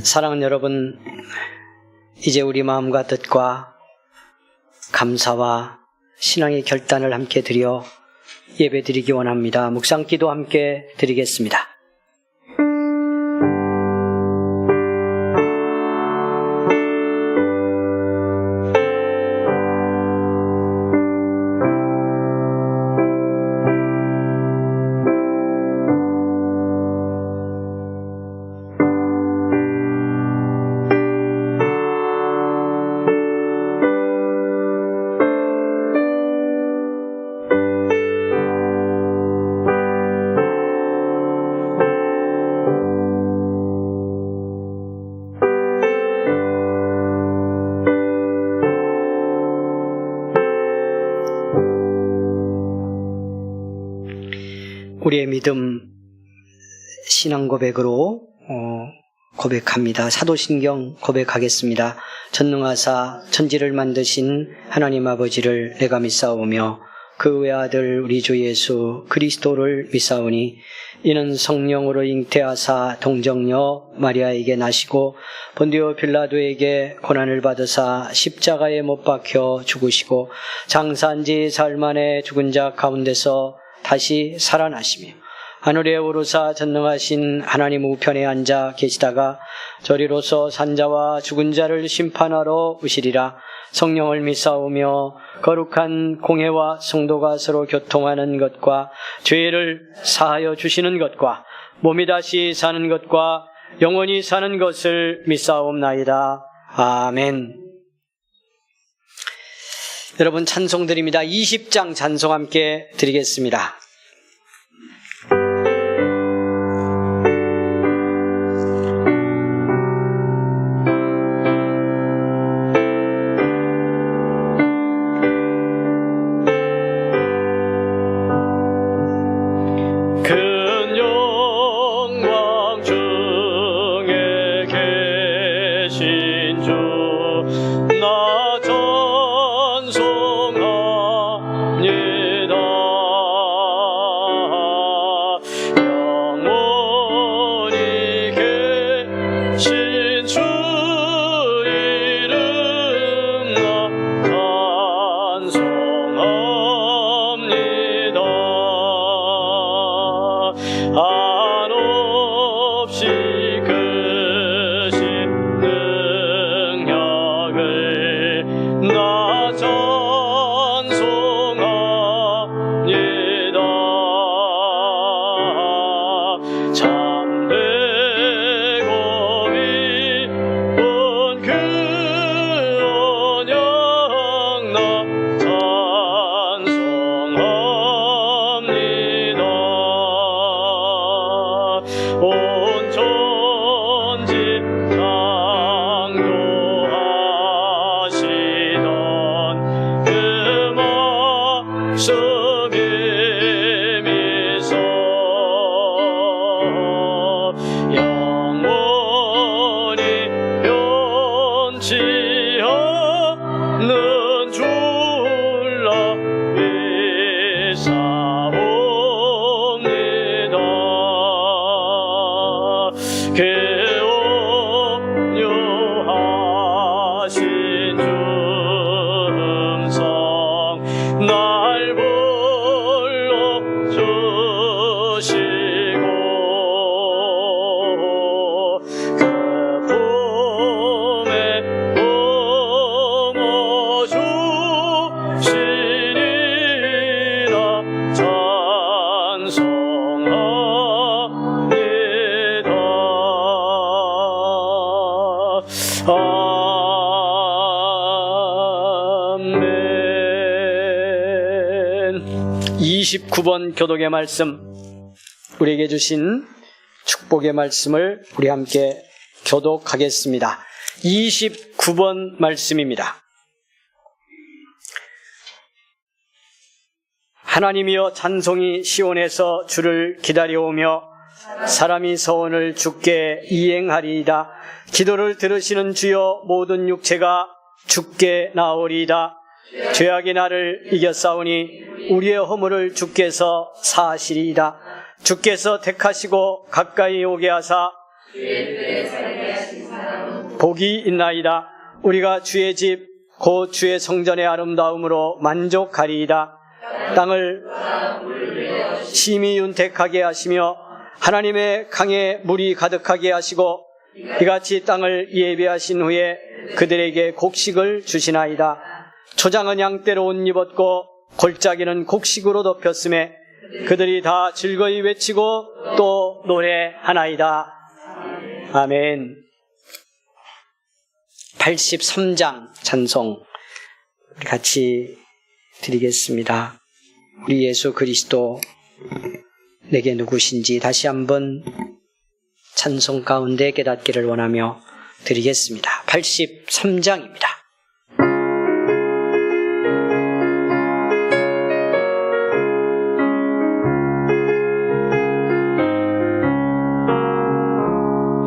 사랑하는 여러분, 이제 우리 마음과 뜻과 감사와 신앙의 결단을 함께 드려 예배드리기 원합니다. 묵상기도 함께 드리겠습니다. 우리의 믿음 신앙 고백으로 고백합니다. 사도신경 고백하겠습니다. 전능하사 천지를 만드신 하나님 아버지를 내가 믿사오며 그 외아들 우리 주 예수 그리스도를 믿사오니 이는 성령으로 잉태하사 동정녀 마리아에게 나시고 본디오 빌라도에게 고난을 받으사 십자가에 못 박혀 죽으시고 장사한 지 사흘 만에 죽은 자 가운데서 다시 살아나시며 하늘에 오르사 전능하신 하나님 우편에 앉아 계시다가 저리로서 산자와 죽은 자를 심판하러 오시리라. 성령을 믿사오며 거룩한 공회와 성도가 서로 교통하는 것과 죄를 사하여 주시는 것과 몸이 다시 사는 것과 영원히 사는 것을 믿사옵나이다. 아멘. 여러분 찬송드립니다. 20장 찬송 함께 드리겠습니다. 아멘. 29번 교독의 말씀, 우리에게 주신 축복의 말씀을 우리 함께 교독하겠습니다. 29번 말씀입니다. 하나님이여 찬송이 시온에서 주를 기다려오며 사람이 서원을 주께 이행하리이다. 기도를 들으시는 주여 모든 육체가 주께 나오리이다. 죄악이 나를 이겼사오니 우리의 허물을 주께서 사하시리이다. 주께서 택하시고 가까이 오게 하사 복이 있나이다. 우리가 주의 집 곧 주의 성전의 아름다움으로 만족하리이다. 땅을 심히 윤택하게 하시며 하나님의 강에 물이 가득하게 하시고 이같이 땅을 예비하신 후에 그들에게 곡식을 주시나이다. 초장은 양떼로 옷 입었고 골짜기는 곡식으로 덮였음에 그들이 다 즐거이 외치고 또 노래하나이다. 아멘. 83장 찬송 우리 같이 드리겠습니다. 우리 예수 그리스도 내게 누구신지 다시 한번 찬송 가운데 깨닫기를 원하며 드리겠습니다. 83장입니다.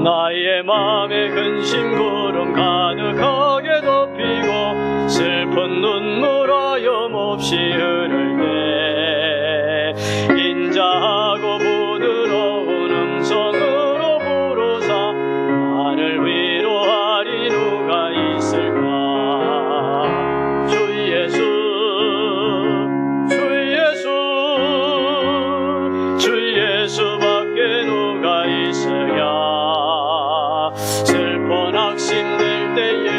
나의 마음에 근심 구름 가득하게 덮이고 슬픈 눈물 하염없이 흐를 때 인자하고 부드러운 음성으로 부르사 나를 위로하리 누가 있을까. 주 예수 주 예수 주 예수밖에 누가 있으랴. 슬픈 낙심될 때에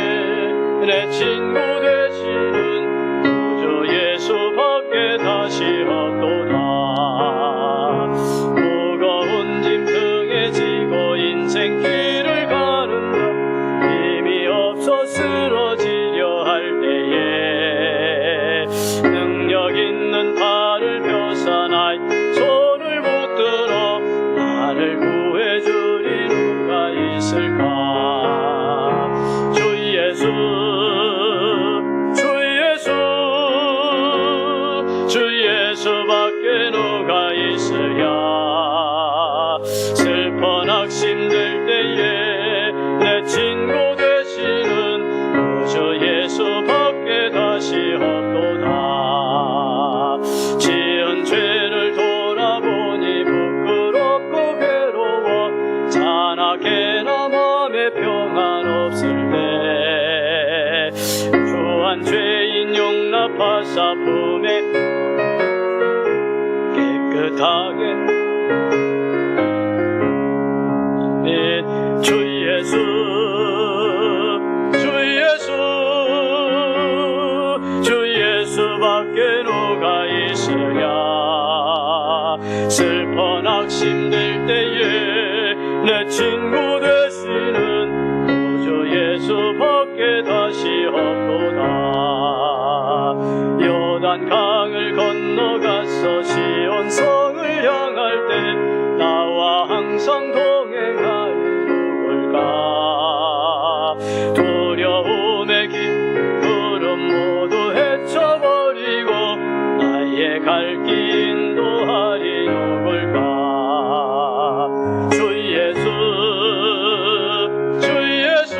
내 친구 되시는 구주 예수밖에 다시 없도다. 무거운 짐 등에 지고 인생길을 가는다. 힘이 없어 쓰러지려 할 때에 능력 있는 팔을 펴사 나의 손을 붙들어 나를 구해주리 누가 있을까. 주 예수 주 예수 주 예수밖에 누가 있으랴. 슬픈 낙심될 때에 내 친구 되시는 구주 예수밖에 다시 없도다. 지은 죄를 돌아보니 부끄럽고 괴로워 잔악해나 맘에 평안 없을 때 주한 죄인 용납하사 품에 깨끗하게 주 예수 주 예수 주 예수밖에 누가 있으랴. 슬픈 낙심될 때에 내 친구 되시는 구주 예수밖에 다시 없도다. 요단 강을 건너가서 시온 성을 향할 때 나와 항상 동행하리 누굴까. 두려움의 구름 모두 헤쳐버리고 나의 갈 길 인도하리 누굴까. 주 예수 주 예수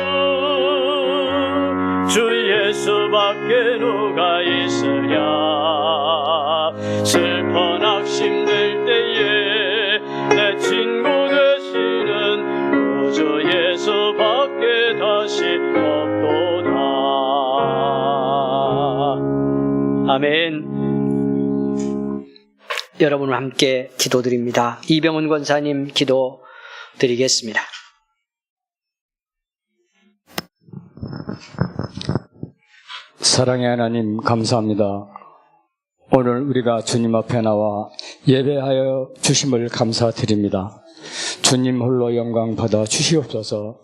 주 예수밖에 누가 있으랴. 슬픈 낙심될 때에 내 친구 되시는 구주 예수밖에 다시 없도다. 아멘. 여러분과 함께 기도드립니다. 이병훈 권사님 기도 드리겠습니다. 사랑의 하나님 감사합니다. 오늘 우리가 주님 앞에 나와 예배하여 주심을 감사드립니다. 주님 홀로 영광 받아 주시옵소서.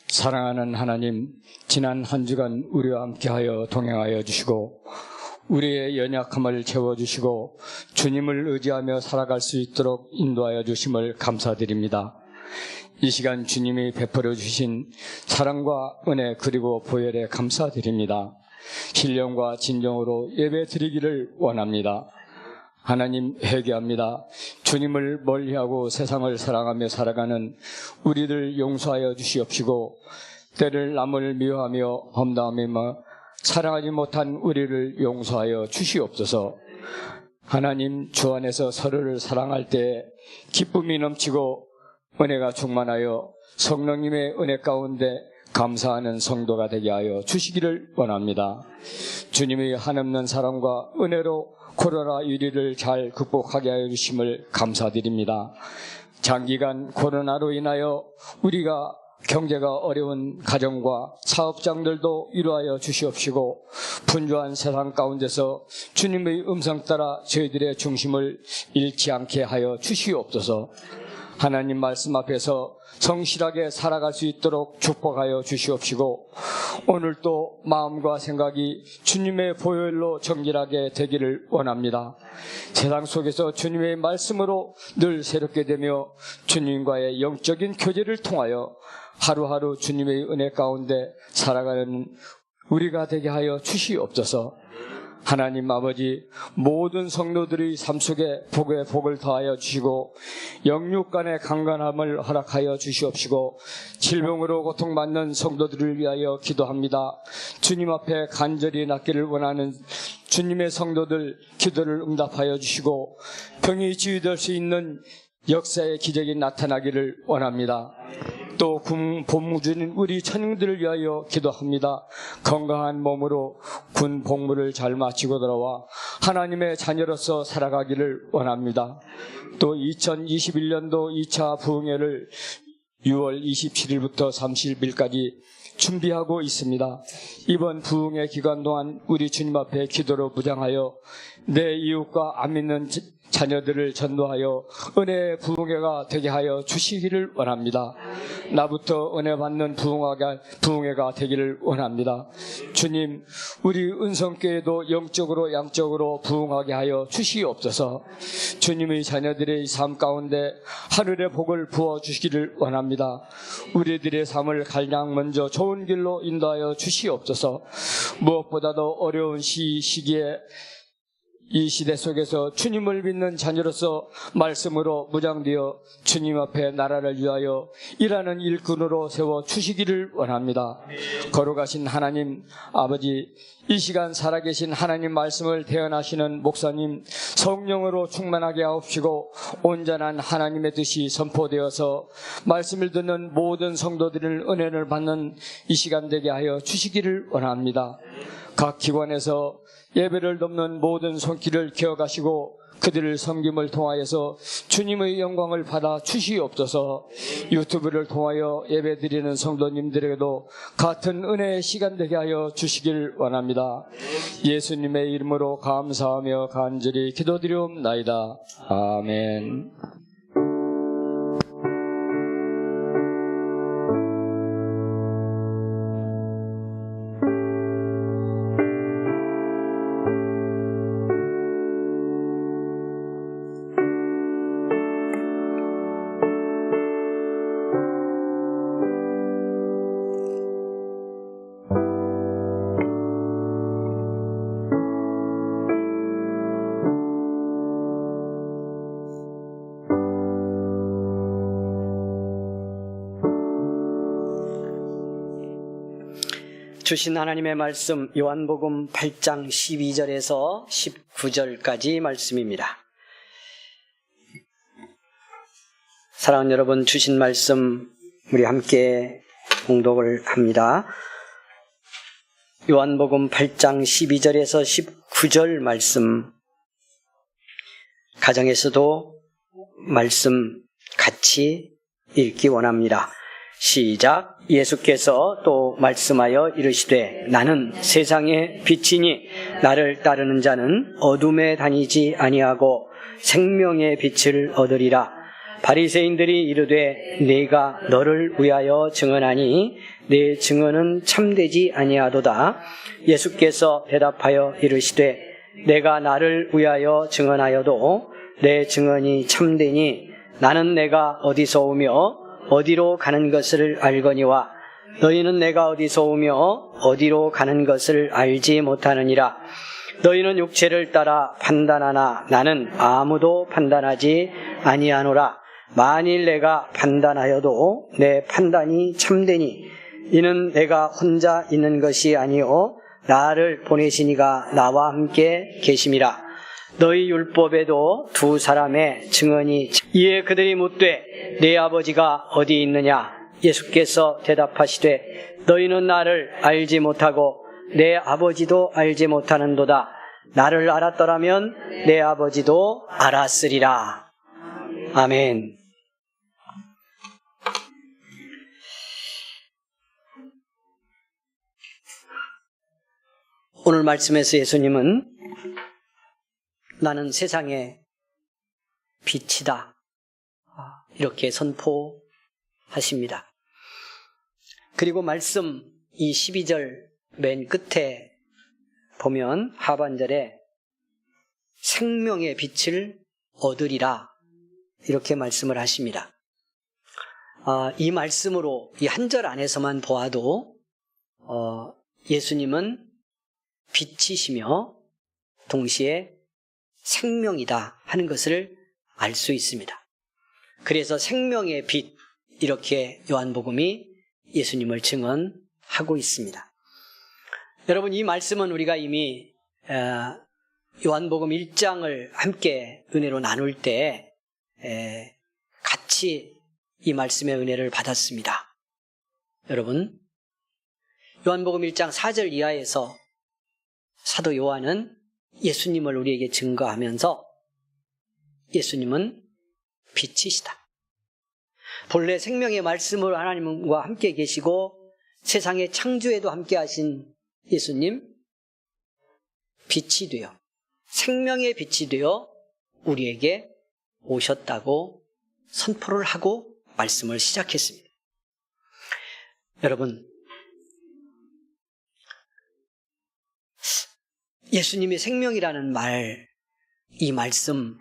사랑하는 하나님, 지난 한 주간 우리와 함께하여 동행하여 주시고 우리의 연약함을 채워주시고 주님을 의지하며 살아갈 수 있도록 인도하여 주심을 감사드립니다. 이 시간 주님이 베풀어 주신 사랑과 은혜 그리고 보혈에 감사드립니다. 신령과 진정으로 예배 드리기를 원합니다. 하나님 회개합니다. 주님을 멀리하고 세상을 사랑하며 살아가는 우리들 용서하여 주시옵시고 때를 남을 미워하며 험담하며 사랑하지 못한 우리를 용서하여 주시옵소서. 하나님 주 안에서 서로를 사랑할 때 기쁨이 넘치고 은혜가 충만하여 성령님의 은혜 가운데 감사하는 성도가 되게 하여 주시기를 원합니다. 주님의 한없는 사랑과 은혜로 코로나 위기를 잘 극복하게 하여 주심을 감사드립니다. 장기간 코로나로 인하여 우리가 경제가 어려운 가정과 사업장들도 위로하여 주시옵시고, 분주한 세상 가운데서 주님의 음성 따라 저희들의 중심을 잃지 않게 하여 주시옵소서. 하나님 말씀 앞에서 성실하게 살아갈 수 있도록 축복하여 주시옵시고, 오늘도 마음과 생각이 주님의 보혈로 정결하게 되기를 원합니다. 세상 속에서 주님의 말씀으로 늘 새롭게 되며 주님과의 영적인 교제를 통하여 하루하루 주님의 은혜 가운데 살아가는 우리가 되게 하여 주시옵소서. 하나님 아버지, 모든 성도들의 삶 속에 복에 복을 더하여 주시고 영육 간의 강건함을 허락하여 주시옵시고, 질병으로 고통받는 성도들을 위하여 기도합니다. 주님 앞에 간절히 낫기를 원하는 주님의 성도들 기도를 응답하여 주시고, 병이 치유될 수 있는 역사의 기적이 나타나기를 원합니다. 또 복무 중인 우리 천인들을 위하여 기도합니다. 건강한 몸으로 군 복무를 잘 마치고 돌아와 하나님의 자녀로서 살아가기를 원합니다. 또 2021년도 2차 부흥회를 6월 27일부터 30일까지 준비하고 있습니다. 이번 부흥회 기간 동안 우리 주님 앞에 기도로 무장하여 내 이웃과 안 믿는 자녀들을 전도하여 은혜의 부흥회가 되게 하여 주시기를 원합니다. 나부터 은혜 받는 부흥회가 되기를 원합니다. 주님, 우리 은성교회도 영적으로 양적으로 부흥하게 하여 주시옵소서. 주님의 자녀들의 삶 가운데 하늘의 복을 부어주시기를 원합니다. 우리들의 삶을 가장 먼저 좋은 길로 인도하여 주시옵소서. 무엇보다도 어려운 시기에 이 시대 속에서 주님을 믿는 자녀로서 말씀으로 무장되어 주님 앞에 나라를 위하여 일하는 일꾼으로 세워 주시기를 원합니다. 거룩하신 하나님 아버지, 이 시간 살아계신 하나님 말씀을 대언하시는 목사님 성령으로 충만하게 하옵시고, 온전한 하나님의 뜻이 선포되어서 말씀을 듣는 모든 성도들을 은혜를 받는 이 시간 되게 하여 주시기를 원합니다. 각 기관에서 예배를 돕는 모든 손길을 기억하시고 그들을 섬김을 통하여서 주님의 영광을 받아 주시옵소서. 유튜브를 통하여 예배드리는 성도님들에게도 같은 은혜의 시간 되게 하여 주시길 원합니다. 예수님의 이름으로 감사하며 간절히 기도드리옵나이다. 아멘. 주신 하나님의 말씀 요한복음 8장 12절에서 19절까지 말씀입니다. 사랑하는 여러분, 주신 말씀 우리 함께 봉독을 합니다. 요한복음 8장 12절에서 19절 말씀, 가정에서도 말씀 같이 읽기 원합니다. 시작. 예수께서 또 말씀하여 이르시되 나는 세상의 빛이니 나를 따르는 자는 어둠에 다니지 아니하고 생명의 빛을 얻으리라. 바리새인들이 이르되 네가 너를 위하여 증언하니 네 증언은 참되지 아니하도다. 예수께서 대답하여 이르시되 내가 나를 위하여 증언하여도 내 증언이 참되니 나는 내가 어디서 오며 어디로 가는 것을 알거니와 너희는 내가 어디서 오며 어디로 가는 것을 알지 못하느니라. 너희는 육체를 따라 판단하나 나는 아무도 판단하지 아니하노라. 만일 내가 판단하여도 내 판단이 참되니 이는 내가 혼자 있는 것이 아니요 나를 보내시니가 나와 함께 계심이라. 너희 율법에도 두 사람의 증언이 이에 그들이 묻되 네 아버지가 어디 있느냐? 예수께서 대답하시되 너희는 나를 알지 못하고 내 아버지도 알지 못하는도다. 나를 알았더라면 내 아버지도 알았으리라. 아멘. 오늘 말씀에서 예수님은 나는 세상의 빛이다, 이렇게 선포하십니다. 그리고 말씀 이 12절 맨 끝에 보면 하반절에 생명의 빛을 얻으리라 이렇게 말씀을 하십니다. 이 말씀으로 이 한 절 안에서만 보아도 예수님은 빛이시며 동시에 생명이다 하는 것을 알 수 있습니다. 그래서 생명의 빛 이렇게 요한복음이 예수님을 증언하고 있습니다. 여러분, 이 말씀은 우리가 이미 요한복음 1장을 함께 은혜로 나눌 때 같이 이 말씀의 은혜를 받았습니다. 여러분, 요한복음 1장 4절 이하에서 사도 요한은 예수님을 우리에게 증거하면서 예수님은 빛이시다. 본래 생명의 말씀으로 하나님과 함께 계시고 세상의 창조에도 함께 하신 예수님, 빛이 되어 생명의 빛이 되어 우리에게 오셨다고 선포를 하고 말씀을 시작했습니다. 여러분, 예수님이 생명이라는 말, 이 말씀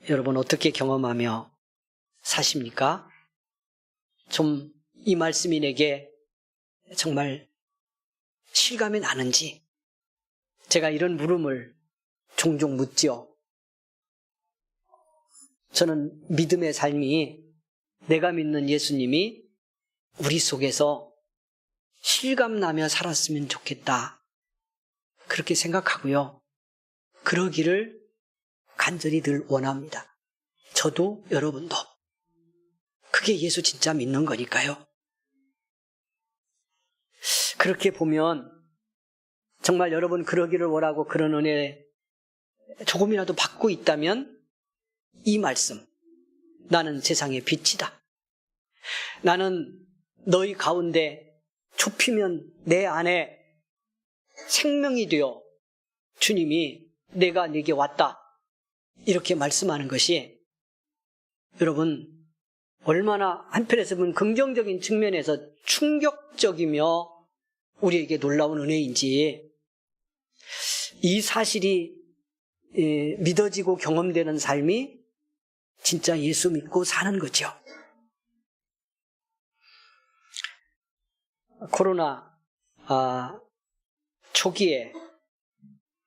여러분 어떻게 경험하며 사십니까? 좀 이 말씀이 내게 정말 실감이 나는지 제가 이런 물음을 종종 묻죠. 저는 믿음의 삶이 내가 믿는 예수님이 우리 속에서 실감나며 살았으면 좋겠다, 그렇게 생각하고요. 그러기를 간절히 늘 원합니다. 저도 여러분도. 그게 예수 진짜 믿는 거니까요. 그렇게 보면 정말 여러분 그러기를 원하고 그런 은혜 조금이라도 받고 있다면 이 말씀, 나는 세상의 빛이다. 나는 너희 가운데 좁히면 내 안에 생명이 되어 주님이 내가 네게 왔다, 이렇게 말씀하는 것이 여러분 얼마나 한편에서 보면 긍정적인 측면에서 충격적이며 우리에게 놀라운 은혜인지, 이 사실이 믿어지고 경험되는 삶이 진짜 예수 믿고 사는 거죠. 코로나 초기에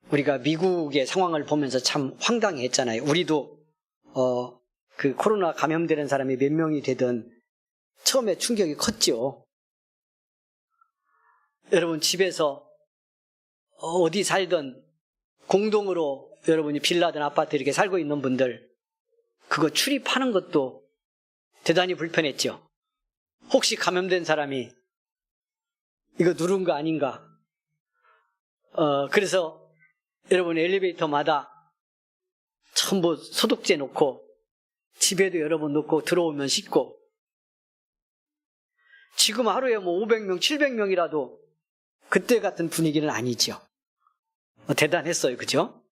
우리가 미국의 상황을 보면서 참 황당했잖아요. 우리도 그 코로나 감염되는 사람이 몇 명이 되든 처음에 충격이 컸죠. 여러분 집에서 어디 살든 공동으로 여러분이 빌라든 아파트 이렇게 살고 있는 분들, 그거 출입하는 것도 대단히 불편했죠. 혹시 감염된 사람이 이거 누른 거 아닌가. 그래서 여러분 엘리베이터마다 전부 소독제 놓고 집에도 여러분 놓고 들어오면 씻고, 지금 하루에 뭐 500명, 700명이라도 그때 같은 분위기는 아니죠. 대단했어요. 그죠?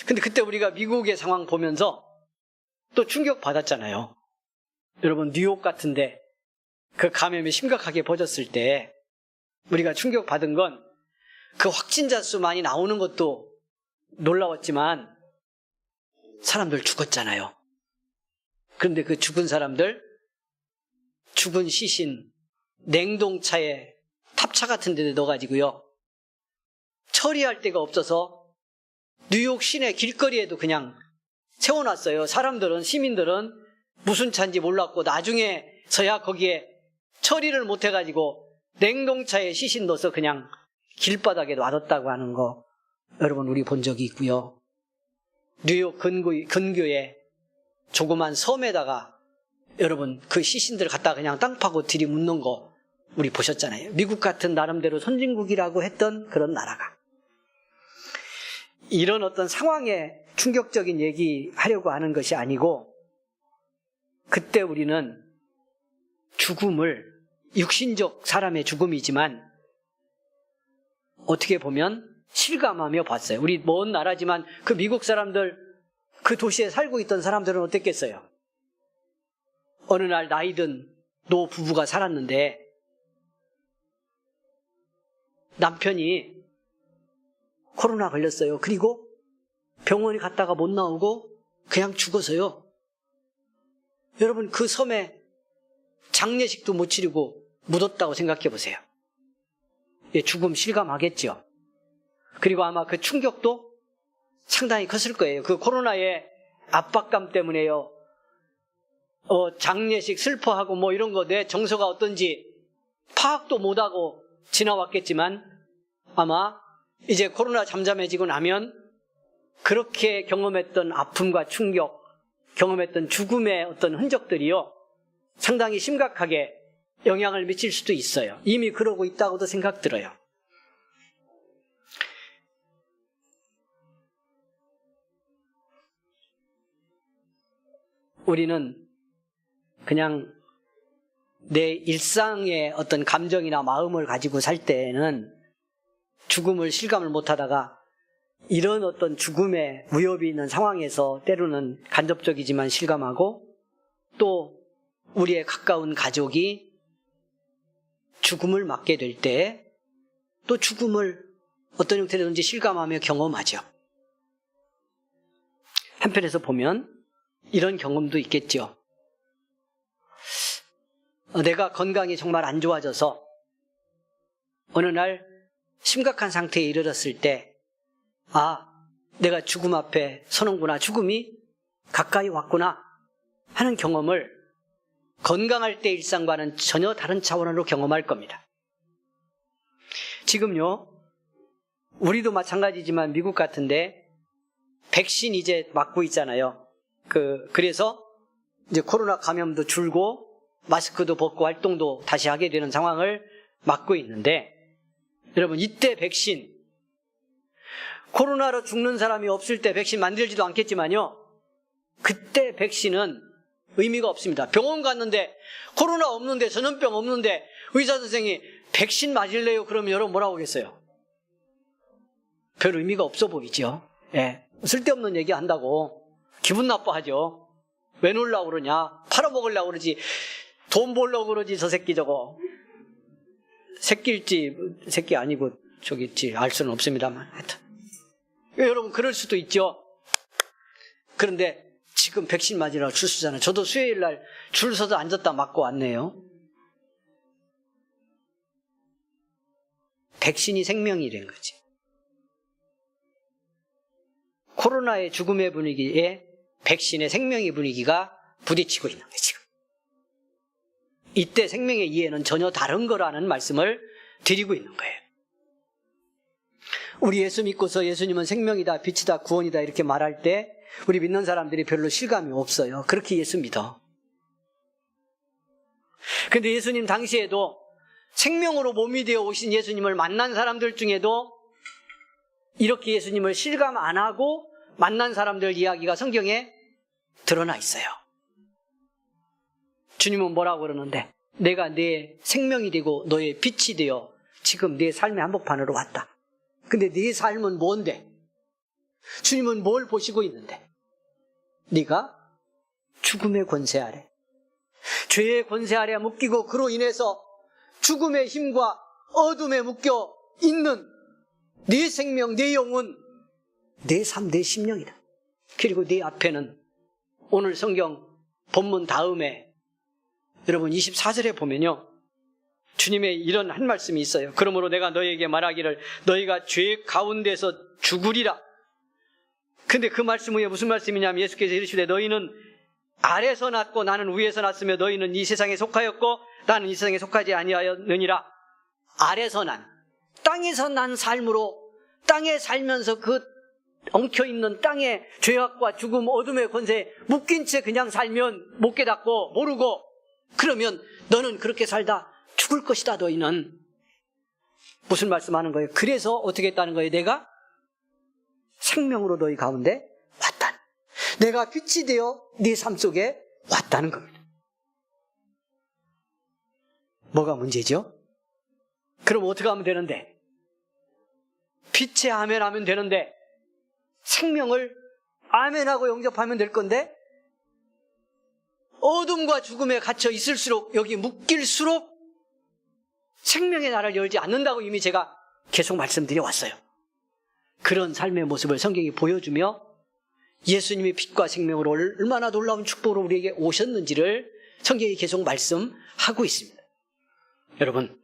근데 그때 우리가 미국의 상황 보면서 또 충격 받았잖아요. 여러분 뉴욕 같은데 그 감염이 심각하게 퍼졌을 때 우리가 충격 받은 건 그 확진자 수 많이 나오는 것도 놀라웠지만 사람들 죽었잖아요. 그런데 그 죽은 사람들, 죽은 시신 냉동차에 탑차 같은 데 넣어가지고요, 처리할 데가 없어서 뉴욕 시내 길거리에도 그냥 세워놨어요. 사람들은, 시민들은 무슨 차인지 몰랐고 나중에서야 거기에 처리를 못해가지고 냉동차에 시신 넣어서 그냥 길바닥에 놔뒀다고 하는 거 여러분 우리 본 적이 있고요. 뉴욕 근교에 조그만 섬에다가 여러분 그 시신들 갖다가 그냥 땅 파고 들이묻는 거 우리 보셨잖아요. 미국 같은 나름대로 선진국이라고 했던 그런 나라가 이런 어떤 상황에 충격적인 얘기하려고 하는 것이 아니고, 그때 우리는 죽음을 육신적 사람의 죽음이지만 어떻게 보면 실감하며 봤어요. 우리 먼 나라지만 그 미국 사람들, 그 도시에 살고 있던 사람들은 어땠겠어요? 어느 날 나이든 노 부부가 살았는데 남편이 코로나 걸렸어요. 그리고 병원에 갔다가 못 나오고 그냥 죽어서요. 여러분 그 섬에 장례식도 못 치르고 묻었다고 생각해 보세요. 예, 죽음 실감하겠죠. 그리고 아마 그 충격도 상당히 컸을 거예요. 그 코로나의 압박감 때문에요. 장례식 슬퍼하고 뭐 이런 거 내 정서가 어떤지 파악도 못하고 지나왔겠지만 아마 이제 코로나 잠잠해지고 나면 그렇게 경험했던 아픔과 충격, 경험했던 죽음의 어떤 흔적들이요 상당히 심각하게 영향을 미칠 수도 있어요. 이미 그러고 있다고도 생각 들어요. 우리는 그냥 내 일상의 어떤 감정이나 마음을 가지고 살 때는 죽음을 실감을 못하다가 이런 어떤 죽음의 위협이 있는 상황에서 때로는 간접적이지만 실감하고, 또 우리의 가까운 가족이 죽음을 맞게 될 때 또 죽음을 어떤 형태로든지 실감하며 경험하죠. 한편에서 보면 이런 경험도 있겠죠. 내가 건강이 정말 안 좋아져서 어느 날 심각한 상태에 이르렀을 때, 내가 죽음 앞에 서는구나, 죽음이 가까이 왔구나 하는 경험을 건강할 때 일상과는 전혀 다른 차원으로 경험할 겁니다. 지금요, 우리도 마찬가지지만 미국 같은데 백신 이제 맞고 있잖아요. 그래서 이제 코로나 감염도 줄고 마스크도 벗고 활동도 다시 하게 되는 상황을 맞고 있는데, 여러분 이때 백신, 코로나로 죽는 사람이 없을 때 백신 만들지도 않겠지만요, 그때 백신은 의미가 없습니다. 병원 갔는데 코로나 없는데, 전염병 없는데 의사 선생이 백신 맞을래요? 그러면 여러분 뭐라고 하겠어요? 별 의미가 없어 보이죠. 예, 쓸데없는 얘기 한다고 기분 나빠하죠. 왜 놀라고 그러냐, 팔아먹으려고 그러지, 돈 벌려고 그러지, 저 새끼 저거. 새끼일지 새끼 아니고 저기지 알 수는 없습니다만, 하여튼 여러분 그럴 수도 있죠. 그런데 지금 백신 맞으라고 줄 서잖아요. 저도 수요일날 줄 서서 앉았다 맞고 왔네요. 백신이 생명이란 거지. 코로나의 죽음의 분위기에 백신의 생명의 분위기가 부딪히고 있는 거예요, 지금. 이때 생명의 이해는 전혀 다른 거라는 말씀을 드리고 있는 거예요. 우리 예수 믿고서 예수님은 생명이다, 빛이다, 구원이다 이렇게 말할 때 우리 믿는 사람들이 별로 실감이 없어요. 그렇게 예수 믿어. 근데 예수님 당시에도 생명으로 몸이 되어 오신 예수님을 만난 사람들 중에도 이렇게 예수님을 실감 안 하고 만난 사람들 이야기가 성경에 드러나 있어요. 주님은 뭐라고 그러는데, 내가 네 생명이 되고 너의 빛이 되어 지금 네 삶의 한복판으로 왔다. 근데 네 삶은 뭔데? 주님은 뭘 보시고 있는데? 네가 죽음의 권세 아래, 죄의 권세 아래 묶이고 그로 인해서 죽음의 힘과 어둠에 묶여 있는 네 생명, 네 영혼, 내 삶, 내 심령이다. 그리고 네 앞에는 오늘 성경 본문 다음에 여러분 24절에 보면요, 주님의 이런 한 말씀이 있어요. 그러므로 내가 너희에게 말하기를 너희가 죄 가운데서 죽으리라. 근데 그 말씀 후에 무슨 말씀이냐면 예수께서 이르시되 너희는 아래서 났고 나는 위에서 났으며 너희는 이 세상에 속하였고 나는 이 세상에 속하지 아니하였느니라. 아래서 난, 땅에서 난 삶으로 땅에 살면서 그 엉켜있는 땅에 죄악과 죽음, 어둠의 권세에 묶인 채 그냥 살면 못 깨닫고 모르고 그러면 너는 그렇게 살다 죽을 것이다. 너희는. 무슨 말씀하는 거예요? 그래서 어떻게 했다는 거예요? 내가 생명으로 너희 가운데 왔다. 내가 빛이 되어 네 삶 속에 왔다는 겁니다. 뭐가 문제죠? 그럼 어떻게 하면 되는데? 빛의 아멘 하면 되는데 생명을 아멘하고 영접하면 될 건데 어둠과 죽음에 갇혀 있을수록 여기 묶일수록 생명의 나를 열지 않는다고 이미 제가 계속 말씀드려 왔어요. 그런 삶의 모습을 성경이 보여주며 예수님이 빛과 생명으로 얼마나 놀라운 축복으로 우리에게 오셨는지를 성경이 계속 말씀하고 있습니다. 여러분,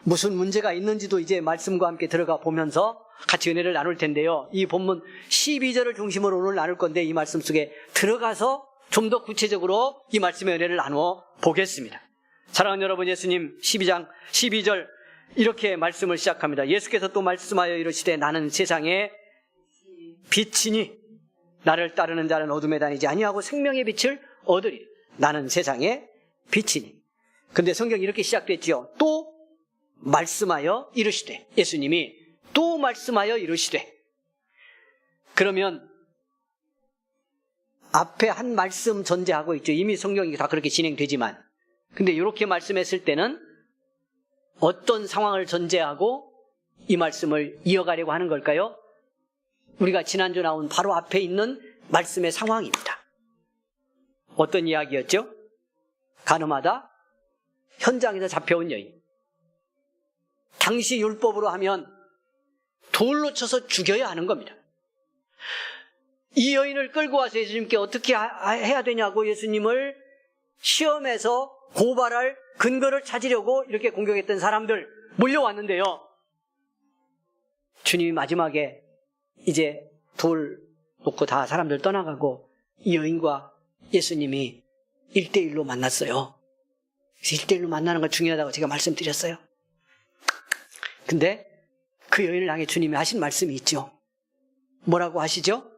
무슨 문제가 있는지도 이제 말씀과 함께 들어가 보면서 같이 은혜를 나눌 텐데요. 이 본문 12절을 중심으로 오늘 나눌 건데 이 말씀 속에 들어가서 좀 더 구체적으로 이 말씀의 은혜를 나누어 보겠습니다. 사랑하는 여러분, 예수님 12장 12절 이렇게 말씀을 시작합니다. 예수께서 또 말씀하여 이르시되 나는 세상의 빛이니 나를 따르는 자는 어둠에 다니지 아니하고 생명의 빛을 얻으리. 나는 세상의 빛이니. 근데 성경이 이렇게 시작됐지요. 또 말씀하여 이르시되, 예수님이 또 말씀하여 이르시되. 그러면 앞에 한 말씀 전제하고 있죠. 이미 성경이 다 그렇게 진행되지만. 근데 이렇게 말씀했을 때는 어떤 상황을 전제하고 이 말씀을 이어가려고 하는 걸까요? 우리가 지난주 나온 바로 앞에 있는 말씀의 상황입니다. 어떤 이야기였죠? 가늠하다 현장에서 잡혀온 여인. 당시 율법으로 하면 돌로 쳐서 죽여야 하는 겁니다. 이 여인을 끌고 와서 예수님께 어떻게 해야 되냐고 예수님을 시험해서 고발할 근거를 찾으려고 이렇게 공격했던 사람들 몰려왔는데요. 주님이 마지막에 이제 돌 놓고 다 사람들 떠나가고 이 여인과 예수님이 1대1로 만났어요. 그래서 1대1로 만나는 걸 중요하다고 제가 말씀드렸어요. 근데 그 여인을 향해 주님이 하신 말씀이 있죠. 뭐라고 하시죠?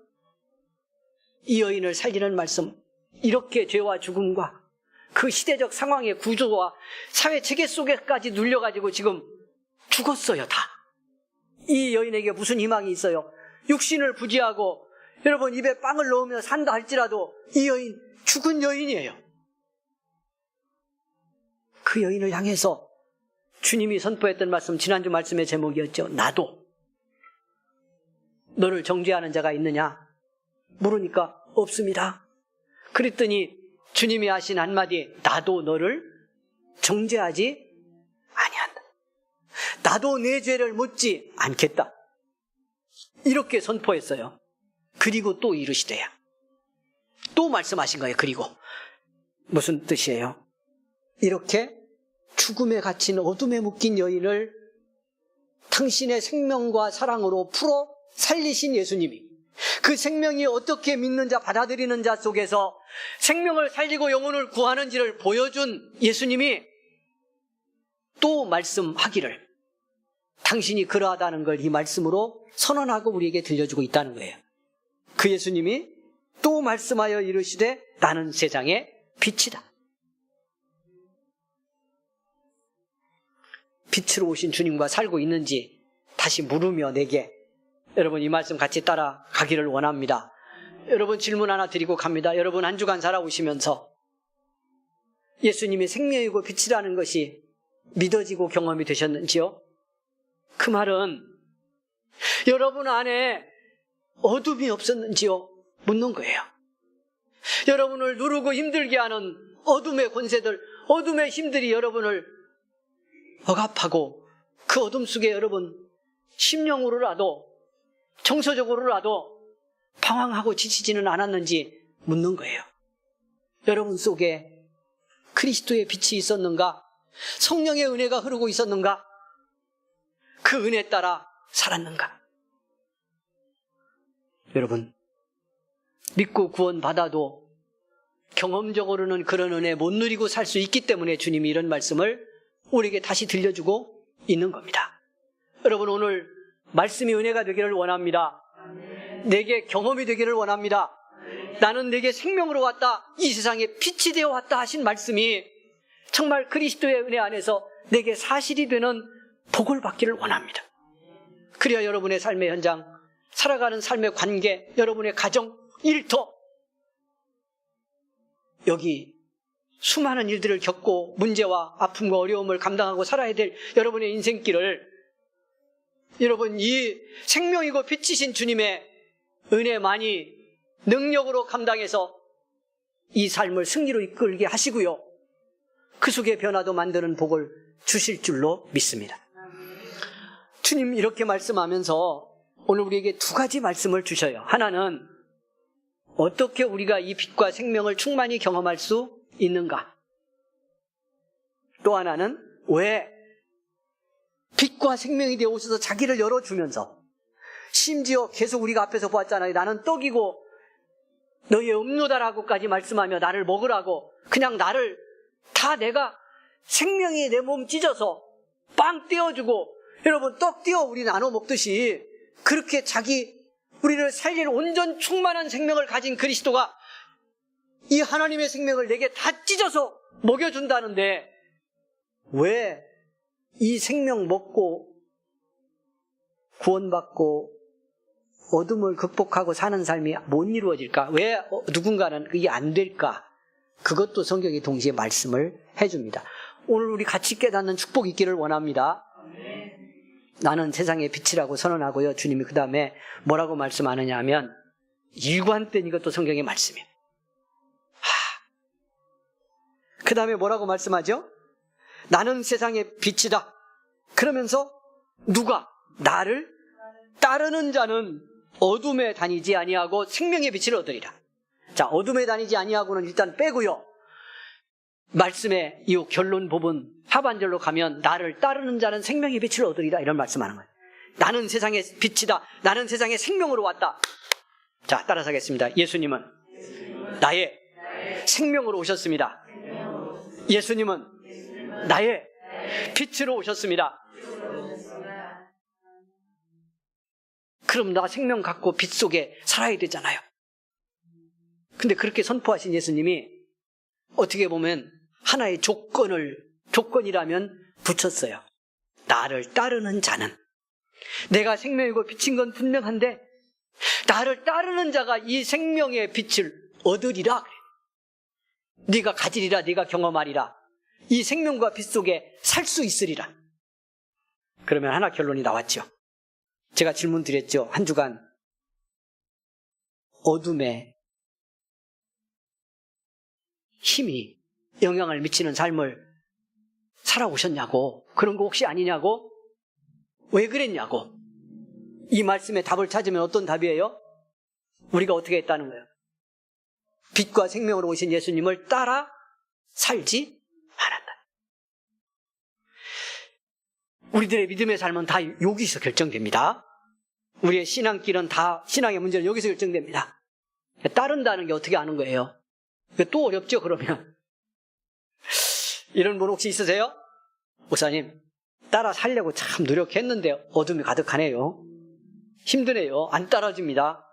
이 여인을 살리는 말씀. 이렇게 죄와 죽음과 그 시대적 상황의 구조와 사회 체계 속에까지 눌려가지고 지금 죽었어요, 다. 이 여인에게 무슨 희망이 있어요? 육신을 부지하고 여러분 입에 빵을 넣으며 산다 할지라도 이 여인 죽은 여인이에요. 그 여인을 향해서 주님이 선포했던 말씀, 지난주 말씀의 제목이었죠. 나도. 너를 정죄하는 자가 있느냐? 물으니까 없습니다. 그랬더니 주님이 하신 한마디, 나도 너를 정죄하지 아니한다. 나도 내 죄를 묻지 않겠다. 이렇게 선포했어요. 그리고 또 이르시되야. 또 말씀하신 거예요. 그리고 무슨 뜻이에요? 이렇게 죽음에 갇힌 어둠에 묶인 여인을 당신의 생명과 사랑으로 풀어 살리신 예수님이 그 생명이 어떻게 믿는 자, 받아들이는 자 속에서 생명을 살리고 영혼을 구하는지를 보여준 예수님이 또 말씀하기를 당신이 그러하다는 걸 이 말씀으로 선언하고 우리에게 들려주고 있다는 거예요. 그 예수님이 또 말씀하여 이르시되 나는 세상의 빛이다. 빛으로 오신 주님과 살고 있는지 다시 물으며 내게 여러분 이 말씀 같이 따라가기를 원합니다. 여러분 질문 하나 드리고 갑니다. 여러분 한 주간 살아오시면서 예수님이 생명이고 빛이라는 것이 믿어지고 경험이 되셨는지요? 그 말은 여러분 안에 어둠이 없었는지요? 묻는 거예요. 여러분을 누르고 힘들게 하는 어둠의 권세들, 어둠의 힘들이 여러분을 억압하고 그 어둠 속에 여러분 심령으로라도 정서적으로라도 방황하고 지치지는 않았는지 묻는 거예요. 여러분 속에 그리스도의 빛이 있었는가? 성령의 은혜가 흐르고 있었는가? 그 은혜 따라 살았는가? 여러분 믿고 구원받아도 경험적으로는 그런 은혜 못 누리고 살 수 있기 때문에 주님이 이런 말씀을 우리에게 다시 들려주고 있는 겁니다. 여러분 오늘 말씀이 은혜가 되기를 원합니다. 내게 경험이 되기를 원합니다. 나는 내게 생명으로 왔다. 이 세상에 빛이 되어 왔다 하신 말씀이 정말 그리스도의 은혜 안에서 내게 사실이 되는 복을 받기를 원합니다. 그래야 여러분의 삶의 현장, 살아가는 삶의 관계, 여러분의 가정, 일터, 여기 수많은 일들을 겪고 문제와 아픔과 어려움을 감당하고 살아야 될 여러분의 인생길을 여러분 이 생명이고 빛이신 주님의 은혜만이 능력으로 감당해서 이 삶을 승리로 이끌게 하시고요. 그 속에 변화도 만드는 복을 주실 줄로 믿습니다. 주님 이렇게 말씀하면서 오늘 우리에게 두 가지 말씀을 주셔요. 하나는 어떻게 우리가 이 빛과 생명을 충만히 경험할 수 있는가? 또 하나는 왜 빛과 생명이 되어 오셔서 자기를 열어주면서 심지어 계속 우리가 앞에서 보았잖아요. 나는 떡이고 너희의 음료다라고까지 말씀하며 나를 먹으라고 그냥 나를 다 내가 생명이 내 몸 찢어서 빵 떼어주고 여러분 떡 떼어 우리 나눠 먹듯이 그렇게 자기 우리를 살릴 온전 충만한 생명을 가진 그리스도가 이 하나님의 생명을 내게 다 찢어서 먹여준다는데 왜 이 생명 먹고 구원받고 어둠을 극복하고 사는 삶이 못 이루어질까? 왜 누군가는 이게 안 될까? 그것도 성경이 동시에 말씀을 해줍니다. 오늘 우리 같이 깨닫는 축복이 있기를 원합니다. 나는 세상의 빛이라고 선언하고요. 주님이 그 다음에 뭐라고 말씀하느냐 하면 일관된 이것도 성경의 말씀이에요. 그 다음에 뭐라고 말씀하죠? 나는 세상의 빛이다. 그러면서 누가 나를 따르는 자는 어둠에 다니지 아니하고 생명의 빛을 얻으리라. 자, 어둠에 다니지 아니하고는 일단 빼고요. 말씀의 이 결론 부분 하반절로 가면 나를 따르는 자는 생명의 빛을 얻으리라 이런 말씀하는 거예요. 나는 세상의 빛이다. 나는 세상의 생명으로 왔다. 자, 따라서 하겠습니다. 예수님은 나의 생명으로 오셨습니다. 예수님은 나의 빛으로 오셨습니다. 그럼 나 생명 갖고 빛 속에 살아야 되잖아요. 근데 그렇게 선포하신 예수님이 어떻게 보면 하나의 조건이라면 붙였어요. 나를 따르는 자는. 내가 생명이고 빛인 건 분명한데 나를 따르는 자가 이 생명의 빛을 얻으리라. 네가 가지리라, 네가 경험하리라. 이 생명과 빛 속에 살 수 있으리라. 그러면 하나 결론이 나왔죠. 제가 질문 드렸죠. 한 주간 어둠에 힘이 영향을 미치는 삶을 살아오셨냐고, 그런 거 혹시 아니냐고, 왜 그랬냐고. 이 말씀에 답을 찾으면 어떤 답이에요? 우리가 어떻게 했다는 거예요? 빛과 생명으로 오신 예수님을 따라 살지 않았다. 우리들의 믿음의 삶은 다 여기서 결정됩니다. 우리의 신앙길은 다, 신앙의 문제는 여기서 결정됩니다. 따른다는 게 어떻게 아는 거예요? 또 어렵죠, 그러면? 이런 분 혹시 있으세요? 목사님, 따라 살려고 참 노력했는데 어둠이 가득하네요. 힘드네요. 안 따라집니다.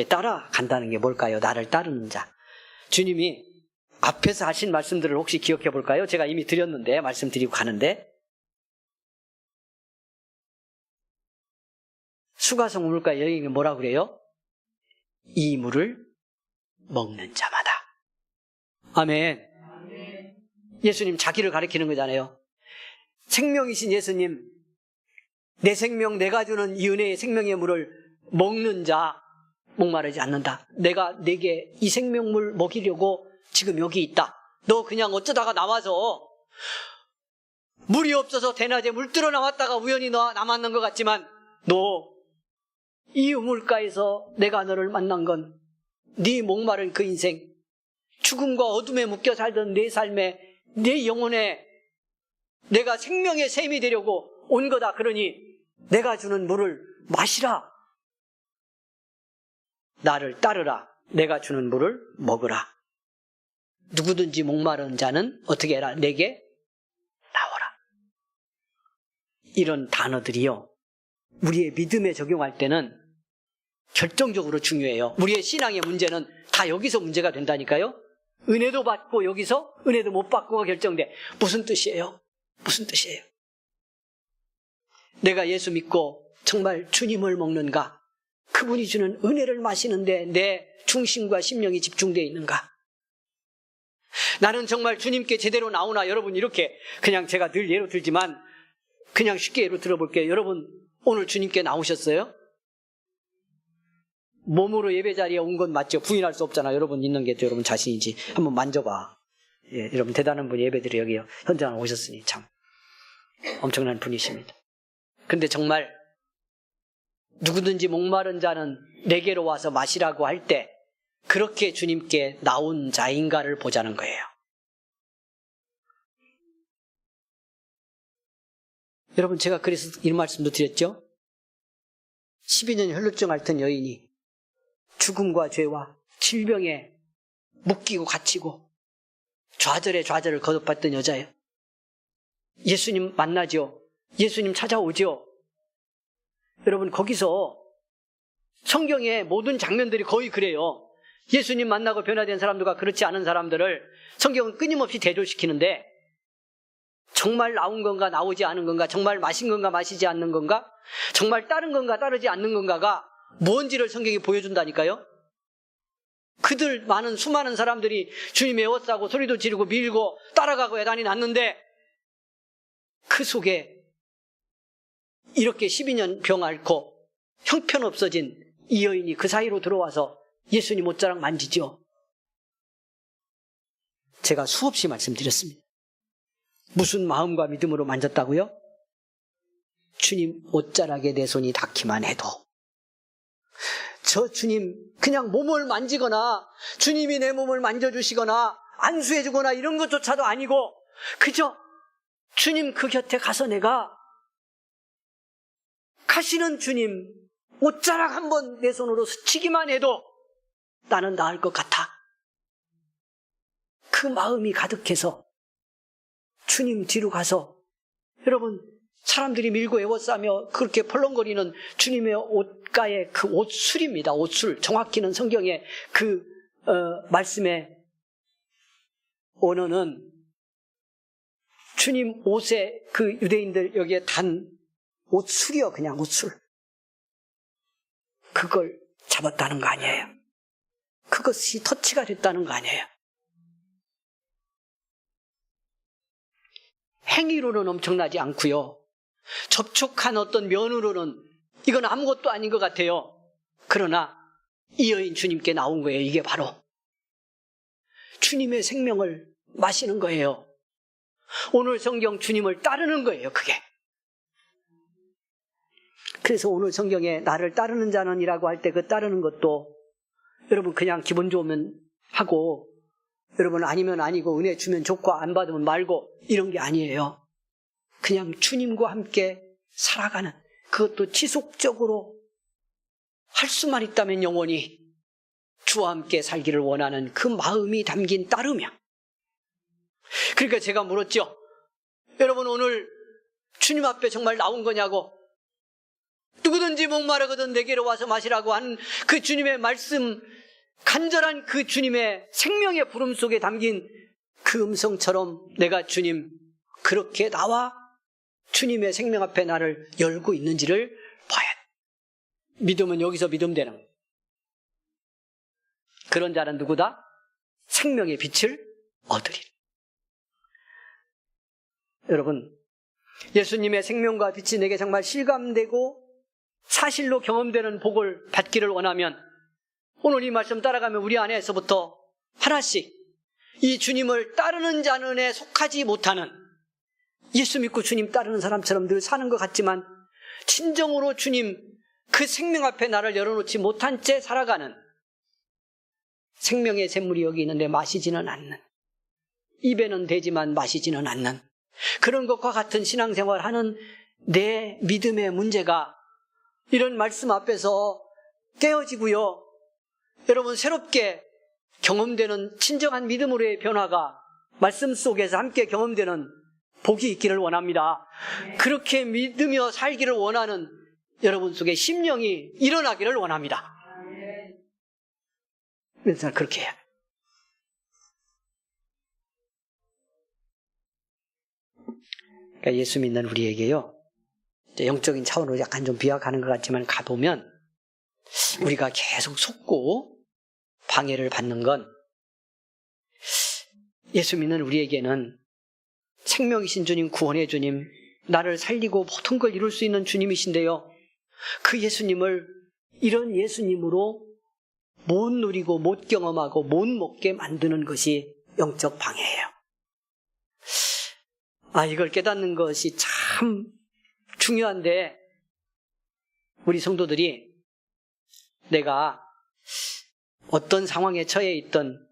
따라간다는 게 뭘까요? 나를 따르는 자. 주님이 앞에서 하신 말씀들을 혹시 기억해 볼까요? 제가 이미 드렸는데, 말씀드리고 가는데. 수가성 우물가에 여행이 뭐라 그래요? 이 물을 먹는 자마다. 아멘. 예수님 자기를 가리키는 거잖아요. 생명이신 예수님, 내 생명 내가 주는 이 은혜의 생명의 물을 먹는 자 목마르지 않는다. 내가 내게 이 생명물 먹이려고 지금 여기 있다. 너 그냥 어쩌다가 나와서 물이 없어서 대낮에 물 들어 나왔다가 우연히 남았는 것 같지만 너 이 우물가에서 내가 너를 만난 건 네 목마른 그 인생, 죽음과 어둠에 묶여 살던 내 삶에, 내 영혼에 내가 생명의 샘이 되려고 온 거다. 그러니 내가 주는 물을 마시라. 나를 따르라. 내가 주는 물을 먹으라. 누구든지 목마른 자는 어떻게 해라? 내게 나오라. 이런 단어들이요, 우리의 믿음에 적용할 때는 결정적으로 중요해요. 우리의 신앙의 문제는 다 여기서 문제가 된다니까요. 은혜도 받고 여기서 은혜도 못 받고가 결정돼. 무슨 뜻이에요? 무슨 뜻이에요? 내가 예수 믿고 정말 주님을 먹는가? 그분이 주는 은혜를 마시는데 내 중심과 심령이 집중되어 있는가? 나는 정말 주님께 제대로 나오나? 여러분, 이렇게 그냥 제가 늘 예로 들지만 그냥 쉽게 예로 들어볼게요. 여러분, 오늘 주님께 나오셨어요? 몸으로 예배 자리에 온 건 맞죠? 부인할 수 없잖아. 여러분 있는 게 여러분 자신이지. 한번 만져봐. 예, 여러분 대단한 분이 예배드려 여기 현장에 오셨으니 참 엄청난 분이십니다. 근데 정말 누구든지 목마른 자는 내게로 와서 마시라고 할 때 그렇게 주님께 나온 자인가를 보자는 거예요. 여러분, 제가 그래서 이 말씀도 드렸죠? 12년 혈루증 앓던 여인이 죽음과 죄와 질병에 묶이고 갇히고 좌절에 좌절을 거듭받던 여자예요. 예수님 만나죠. 예수님 찾아오죠. 여러분, 거기서 성경의 모든 장면들이 거의 그래요. 예수님 만나고 변화된 사람들과 그렇지 않은 사람들을 성경은 끊임없이 대조시키는데, 정말 나온 건가 나오지 않은 건가, 정말 마신 건가 마시지 않는 건가, 정말 따른 건가 따르지 않는 건가가 뭔지를 성경이 보여준다니까요. 그들 많은 수많은 사람들이 주님의 에워싸고 소리도 지르고 밀고 따라가고 애단이 났는데, 그 속에 이렇게 12년 병 앓고 형편없어진 이 여인이 그 사이로 들어와서 예수님 옷자락 만지죠. 제가 수없이 말씀드렸습니다. 무슨 마음과 믿음으로 만졌다고요? 주님 옷자락에 내 손이 닿기만 해도, 저 주님 그냥 몸을 만지거나 주님이 내 몸을 만져주시거나 안수해주거나 이런 것조차도 아니고 그저 주님 그 곁에 가서 내가 가시는 주님 옷자락 한번 내 손으로 스치기만 해도 나는 나을 것 같아. 그 마음이 가득해서 주님 뒤로 가서, 여러분, 사람들이 밀고 에워싸며 그렇게 펄렁거리는 주님의 옷가의 그 옷술입니다. 옷술. 정확히는 성경의 그 말씀의 언어는 주님 옷에 그 유대인들 여기에 단 옷술이요. 그냥 옷술. 그걸 잡았다는 거 아니에요. 그것이 터치가 됐다는 거 아니에요. 행위로는 엄청나지 않고요. 접촉한 어떤 면으로는 이건 아무것도 아닌 것 같아요. 그러나 이 여인 주님께 나온 거예요. 이게 바로 주님의 생명을 마시는 거예요. 오늘 성경 주님을 따르는 거예요. 그게. 그래서 오늘 성경에 나를 따르는 자는 이라고 할 때 그 따르는 것도 여러분 그냥 기분 좋으면 하고, 여러분 아니면 아니고, 은혜 주면 좋고 안 받으면 말고, 이런 게 아니에요. 그냥 주님과 함께 살아가는, 그것도 지속적으로 할 수만 있다면 영원히 주와 함께 살기를 원하는 그 마음이 담긴 따르며. 그러니까 제가 물었죠. 여러분 오늘 주님 앞에 정말 나온 거냐고. 누구든지 목마르거든 내게로 와서 마시라고 하는 그 주님의 말씀, 간절한 그 주님의 생명의 부름 속에 담긴 그 음성처럼 내가 주님 그렇게 나와 주님의 생명 앞에 나를 열고 있는지를 봐야 돼. 믿음은 여기서 믿음 되는 거예요. 그런 자는 누구다? 생명의 빛을 얻으리라. 여러분, 예수님의 생명과 빛이 내게 정말 실감되고 사실로 경험되는 복을 받기를 원하면 오늘 이 말씀 따라가면 우리 안에서부터 하나씩 이 주님을 따르는 자는에 속하지 못하는, 예수 믿고 주님 따르는 사람처럼 늘 사는 것 같지만 진정으로 주님 그 생명 앞에 나를 열어놓지 못한 채 살아가는, 생명의 샘물이 여기 있는데 마시지는 않는, 입에는 대지만 마시지는 않는 그런 것과 같은 신앙생활을 하는 내 믿음의 문제가 이런 말씀 앞에서 깨어지고요. 여러분 새롭게 경험되는 진정한 믿음으로의 변화가 말씀 속에서 함께 경험되는 복이 있기를 원합니다. 그렇게 믿으며 살기를 원하는 여러분 속에 심령이 일어나기를 원합니다. 그래서 그렇게 해요. 그러니까 예수 믿는 우리에게요, 영적인 차원으로 약간 좀 비약하는 것 같지만 가보면 우리가 계속 속고 방해를 받는 건, 예수 믿는 우리에게는 생명이신 주님, 구원의 주님, 나를 살리고 모든 걸 이룰 수 있는 주님이신데요, 그 예수님을 이런 예수님으로 못 누리고 못 경험하고 못 먹게 만드는 것이 영적 방해예요. 이걸 깨닫는 것이 참 중요한데, 우리 성도들이 내가 어떤 상황에 처해 있던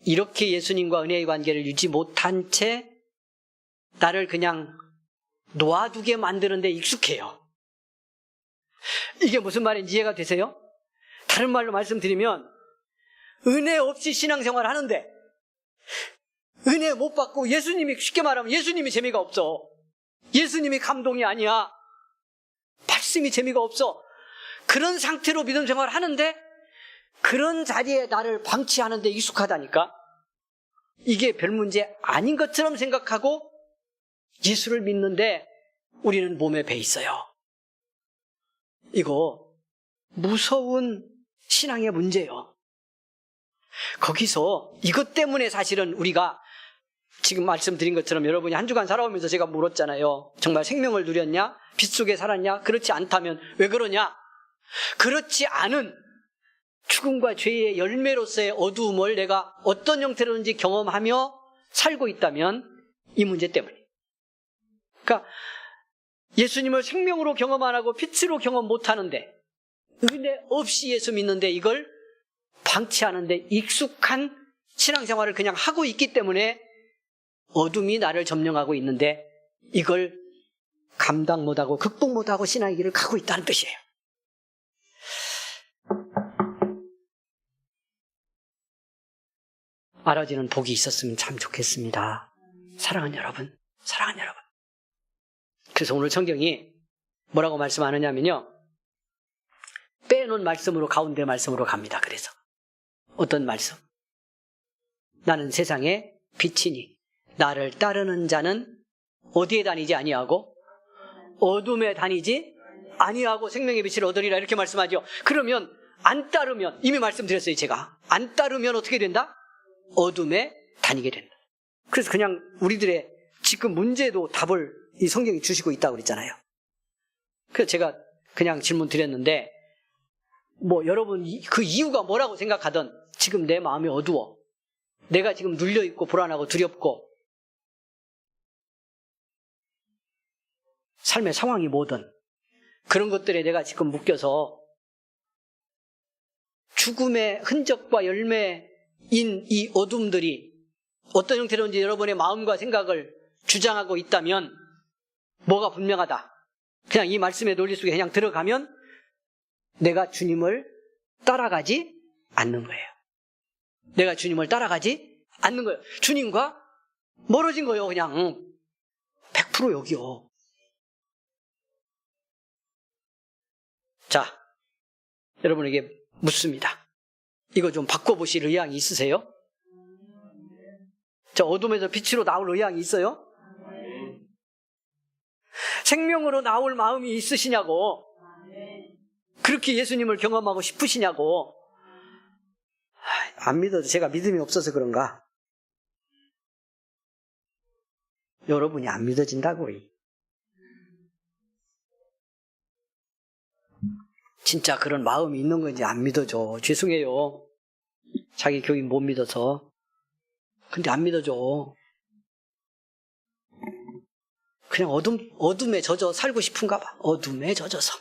이렇게 예수님과 은혜의 관계를 유지 못한 채 나를 그냥 놓아두게 만드는 데 익숙해요. 이게 무슨 말인지 이해가 되세요? 다른 말로 말씀드리면, 은혜 없이 신앙생활을 하는데 은혜 못 받고, 예수님이, 쉽게 말하면 예수님이 재미가 없어. 예수님이 감동이 아니야. 말씀이 재미가 없어. 그런 상태로 믿음 생활을 하는데 그런 자리에 나를 방치하는 데 익숙하다니까. 이게 별 문제 아닌 것처럼 생각하고 예수를 믿는데 우리는 몸에 배 있어요. 이거 무서운 신앙의 문제예요. 거기서 이것 때문에 사실은 우리가 지금 말씀드린 것처럼, 여러분이 한 주간 살아오면서 제가 물었잖아요. 정말 생명을 누렸냐? 빛 속에 살았냐? 그렇지 않다면 왜 그러냐? 그렇지 않은 죽음과 죄의 열매로서의 어두움을 내가 어떤 형태로든지 경험하며 살고 있다면 이 문제 때문에. 그러니까 예수님을 생명으로 경험 안 하고 빛으로 경험 못 하는데, 은혜 없이 예수 믿는데 이걸 방치하는데 익숙한 신앙생활을 그냥 하고 있기 때문에 어둠이 나를 점령하고 있는데 이걸 감당 못하고 극복 못하고 신앙의 길을 가고 있다는 뜻이에요. 알아지는 복이 있었으면 참 좋겠습니다. 사랑하는 여러분, 사랑하는 여러분. 그래서 오늘 성경이 뭐라고 말씀하느냐면요, 빼놓은 말씀으로 가운데 말씀으로 갑니다. 그래서 어떤 말씀? 나는 세상의 빛이니 나를 따르는 자는 어디에 다니지 아니하고 어둠에 다니지 아니하고 생명의 빛을 얻으리라, 이렇게 말씀하죠. 그러면 안 따르면, 이미 말씀드렸어요. 제가 안 따르면 어떻게 된다? 어둠에 다니게 된다. 그래서 그냥 우리들의 지금 문제도 답을 이 성경이 주시고 있다고 그랬잖아요. 그래서 제가 그냥 질문 드렸는데, 여러분 그 이유가 뭐라고 생각하든 지금 내 마음이 어두워, 내가 지금 눌려있고 불안하고 두렵고 삶의 상황이 뭐든 그런 것들에 내가 지금 묶여서 죽음의 흔적과 열매인 이 어둠들이 어떤 형태로든지 여러분의 마음과 생각을 주장하고 있다면 뭐가 분명하다. 그냥 이 말씀의 논리 속에 그냥 들어가면 내가 주님을 따라가지 않는 거예요. 내가 주님을 따라가지 않는 거예요. 주님과 멀어진 거예요. 그냥 100% 여기요. 자, 여러분에게 묻습니다. 이거 좀 바꿔보실 의향이 있으세요? 저 어둠에서 빛으로 나올 의향이 있어요? 생명으로 나올 마음이 있으시냐고? 그렇게 예수님을 경험하고 싶으시냐고? 안 믿어도 제가 믿음이 없어서 그런가? 여러분이 안 믿어진다고. 진짜 그런 마음이 있는 건지 안 믿어줘. 죄송해요. 자기 교인 못 믿어서. 근데 안 믿어줘. 그냥 어둠에 젖어 살고 싶은가 봐. 어둠에 젖어서.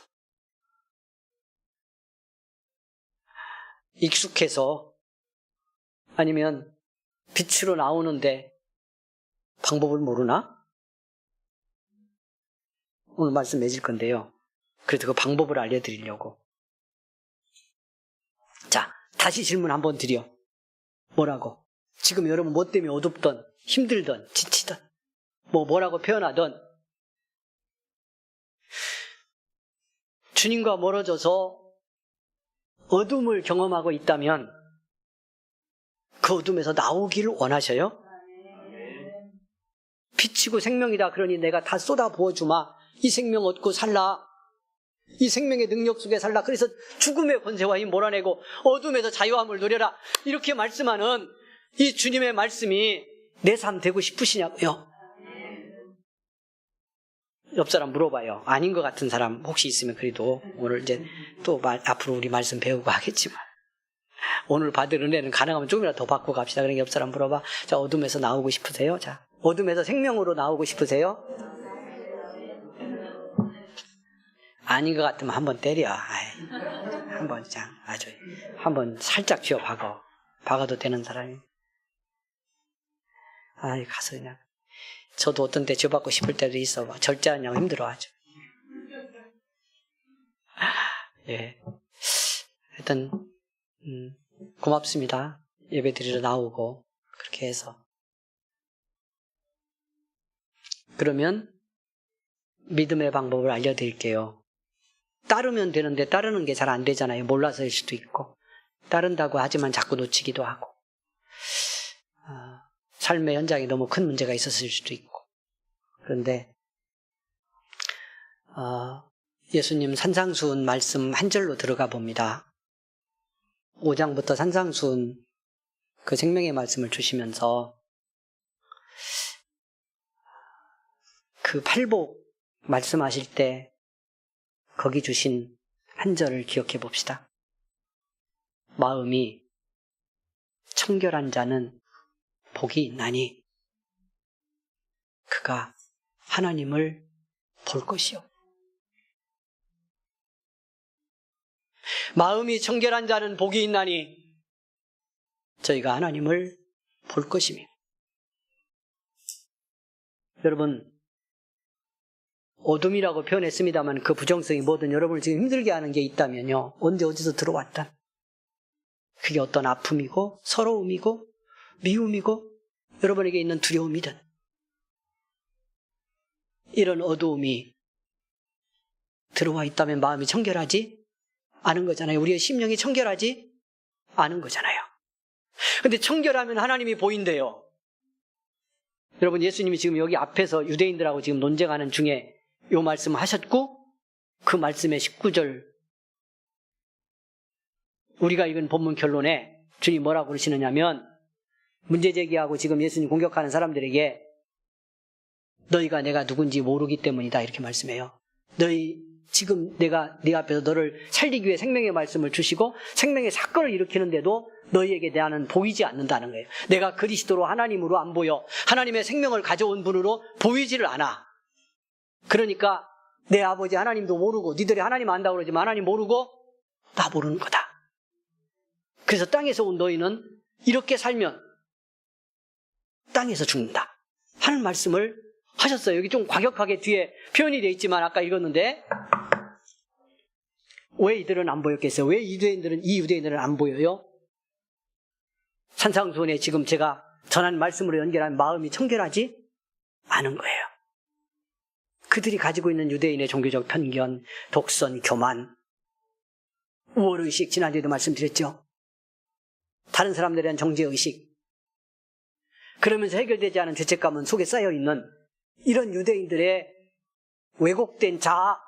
익숙해서, 아니면 빛으로 나오는데 방법을 모르나? 오늘 말씀 맺을 건데요. 그래서 그 방법을 알려드리려고. 자, 다시 질문 한번 드려. 뭐라고? 지금 여러분 뭐 때문에 어둡든 힘들든 지치든 뭐라고 표현하든 주님과 멀어져서 어둠을 경험하고 있다면 그 어둠에서 나오기를 원하셔요? 빛이고 생명이다 그러니 내가 다 쏟아 부어주마. 이 생명 얻고 살라. 이 생명의 능력 속에 살라. 그래서 죽음의 권세와 힘 몰아내고 어둠에서 자유함을 누려라. 이렇게 말씀하는 이 주님의 말씀이 내 삶 되고 싶으시냐고요? 옆 사람 물어봐요. 아닌 것 같은 사람 혹시 있으면 그래도 오늘 이제 또 앞으로 우리 말씀 배우고 하겠지만 오늘 받을 은혜는 가능하면 조금이라도 더 받고 갑시다. 그러니까 옆 사람 물어봐. 자, 어둠에서 나오고 싶으세요? 자, 어둠에서 생명으로 나오고 싶으세요? 아닌 것 같으면 한번 때려. 한번 아주 한번 살짝 쥐어 박아도 되는 사람이. 가서 그냥. 저도 어떤 때 쥐어박고 싶을 때도 있어. 절제하냐고 힘들어하죠. 예. 하여튼 고맙습니다. 예배 드리러 나오고 그렇게 해서. 그러면 믿음의 방법을 알려드릴게요. 따르면 되는데 따르는 게 잘 안 되잖아요. 몰라서일 수도 있고 따른다고 하지만 자꾸 놓치기도 하고 삶의 현장에 너무 큰 문제가 있었을 수도 있고. 그런데 예수님 산상수훈 말씀 한 절로 들어가 봅니다. 5장부터 산상수훈 그 생명의 말씀을 주시면서 그 팔복 말씀하실 때 거기 주신 한 절을 기억해 봅시다. 마음이 청결한 자는 복이 있나니 그가 하나님을 볼 것이요. 마음이 청결한 자는 복이 있나니 저희가 하나님을 볼 것이며. 여러분, 어둠이라고 표현했습니다만 그 부정성이 뭐든 여러분을 지금 힘들게 하는 게 있다면요, 언제 어디서 들어왔단 그게 어떤 아픔이고 서러움이고 미움이고 여러분에게 있는 두려움이든 이런 어두움이 들어와 있다면 마음이 청결하지 않은 거잖아요. 우리의 심령이 청결하지 않은 거잖아요. 근데 청결하면 하나님이 보인대요. 여러분, 예수님이 지금 여기 앞에서 유대인들하고 지금 논쟁하는 중에 이 말씀을 하셨고 그 말씀의 19절 우리가 읽은 본문 결론에 주님 뭐라고 그러시느냐면 문제 제기하고 지금 예수님 공격하는 사람들에게 너희가 내가 누군지 모르기 때문이다 이렇게 말씀해요. 너희 지금 내가 네 앞에서 너를 살리기 위해 생명의 말씀을 주시고 생명의 사건을 일으키는데도 너희에게 나는 보이지 않는다는 거예요. 내가 그리스도로 하나님으로 안 보여. 하나님의 생명을 가져온 분으로 보이지를 않아. 그러니까 내 아버지 하나님도 모르고 니들이 하나님 안다고 그러지만 하나님 모르고 나 모르는 거다. 그래서 땅에서 온 너희는 이렇게 살면 땅에서 죽는다 하는 말씀을 하셨어요. 여기 좀 과격하게 뒤에 표현이 되어 있지만 아까 읽었는데 왜 이들은 안 보였겠어요? 왜 이 유대인들은 안 보여요? 산상수훈에 지금 제가 전한 말씀으로 연결한 마음이 청결하지 않은 거예요. 그들이 가지고 있는 유대인의 종교적 편견, 독선, 교만, 우월의식, 지난주에도 말씀드렸죠. 다른 사람들에 대한 정죄의식, 그러면서 해결되지 않은 죄책감은 속에 쌓여있는 이런 유대인들의 왜곡된 자아,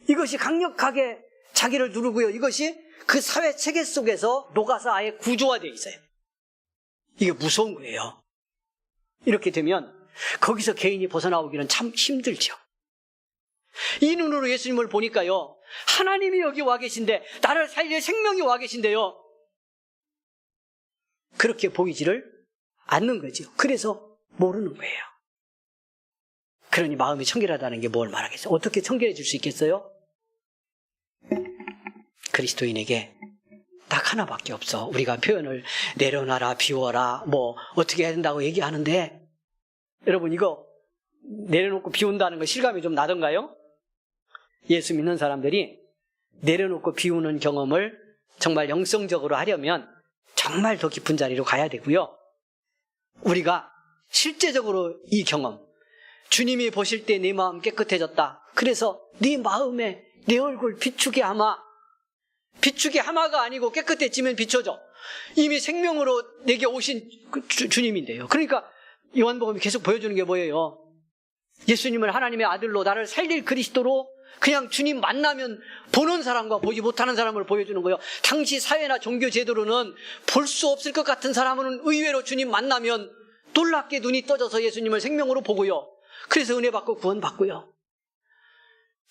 이것이 강력하게 자기를 누르고요. 이것이 그 사회 체계 속에서 녹아서 아예 구조화되어 있어요. 이게 무서운 거예요. 이렇게 되면 거기서 개인이 벗어나오기는 참 힘들죠. 이 눈으로 예수님을 보니까요, 하나님이 여기 와 계신데 나를 살릴 생명이 와 계신데요, 그렇게 보이지를 않는 거죠. 그래서 모르는 거예요. 그러니 마음이 청결하다는 게 뭘 말하겠어요? 어떻게 청결해질 수 있겠어요? 그리스도인에게 딱 하나밖에 없어. 우리가 표현을 내려놔라, 비워라, 뭐 어떻게 해야 된다고 얘기하는데 여러분, 이거 내려놓고 비운다는 거 실감이 좀 나던가요? 예수 믿는 사람들이 내려놓고 비우는 경험을 정말 영성적으로 하려면 정말 더 깊은 자리로 가야 되고요. 우리가 실제적으로 이 경험, 주님이 보실 때 네 마음 깨끗해졌다, 그래서 네 마음에 내 얼굴 비추게 하마. 비추게 하마가 아니고 깨끗해지면 비춰져. 이미 생명으로 내게 오신 주님인데요. 그러니까 요한복음이 계속 보여주는 게 뭐예요? 예수님을 하나님의 아들로 나를 살릴 그리스도로 그냥 주님 만나면 보는 사람과 보지 못하는 사람을 보여주는 거예요. 당시 사회나 종교 제도로는 볼 수 없을 것 같은 사람은 의외로 주님 만나면 놀랍게 눈이 떠져서 예수님을 생명으로 보고요. 그래서 은혜 받고 구원 받고요.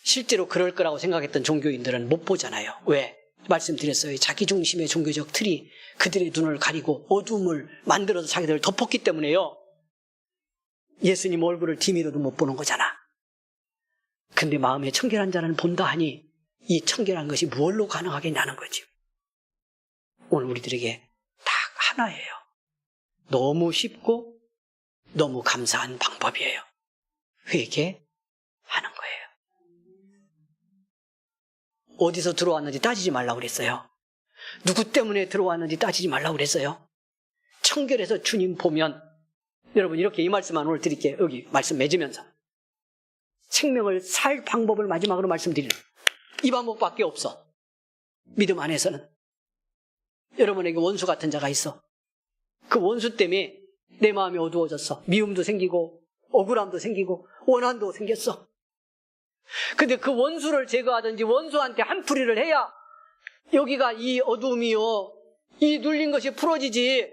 실제로 그럴 거라고 생각했던 종교인들은 못 보잖아요. 왜? 말씀드렸어요. 자기 중심의 종교적 틀이 그들의 눈을 가리고 어둠을 만들어서 자기들을 덮었기 때문에요. 예수님 얼굴을 디미로도 못 보는 거잖아. 근데 마음에 청결한 자는 본다 하니 이 청결한 것이 무엇로 가능하겠냐는 거죠. 오늘 우리들에게 딱 하나예요. 너무 쉽고 너무 감사한 방법이에요. 회개하는 거예요. 어디서 들어왔는지 따지지 말라고 그랬어요. 누구 때문에 들어왔는지 따지지 말라고 그랬어요. 청결해서 주님 보면, 여러분 이렇게 이 말씀만 오늘 드릴게요. 여기 말씀 맺으면서 생명을 살 방법을 마지막으로 말씀드리는 이 방법밖에 없어. 믿음 안에서는 여러분에게 원수 같은 자가 있어. 그 원수 때문에 내 마음이 어두워졌어. 미움도 생기고 억울함도 생기고 원한도 생겼어. 근데 그 원수를 제거하든지 원수한테 한풀이를 해야 여기가 이 어두움이요, 이 눌린 것이 풀어지지.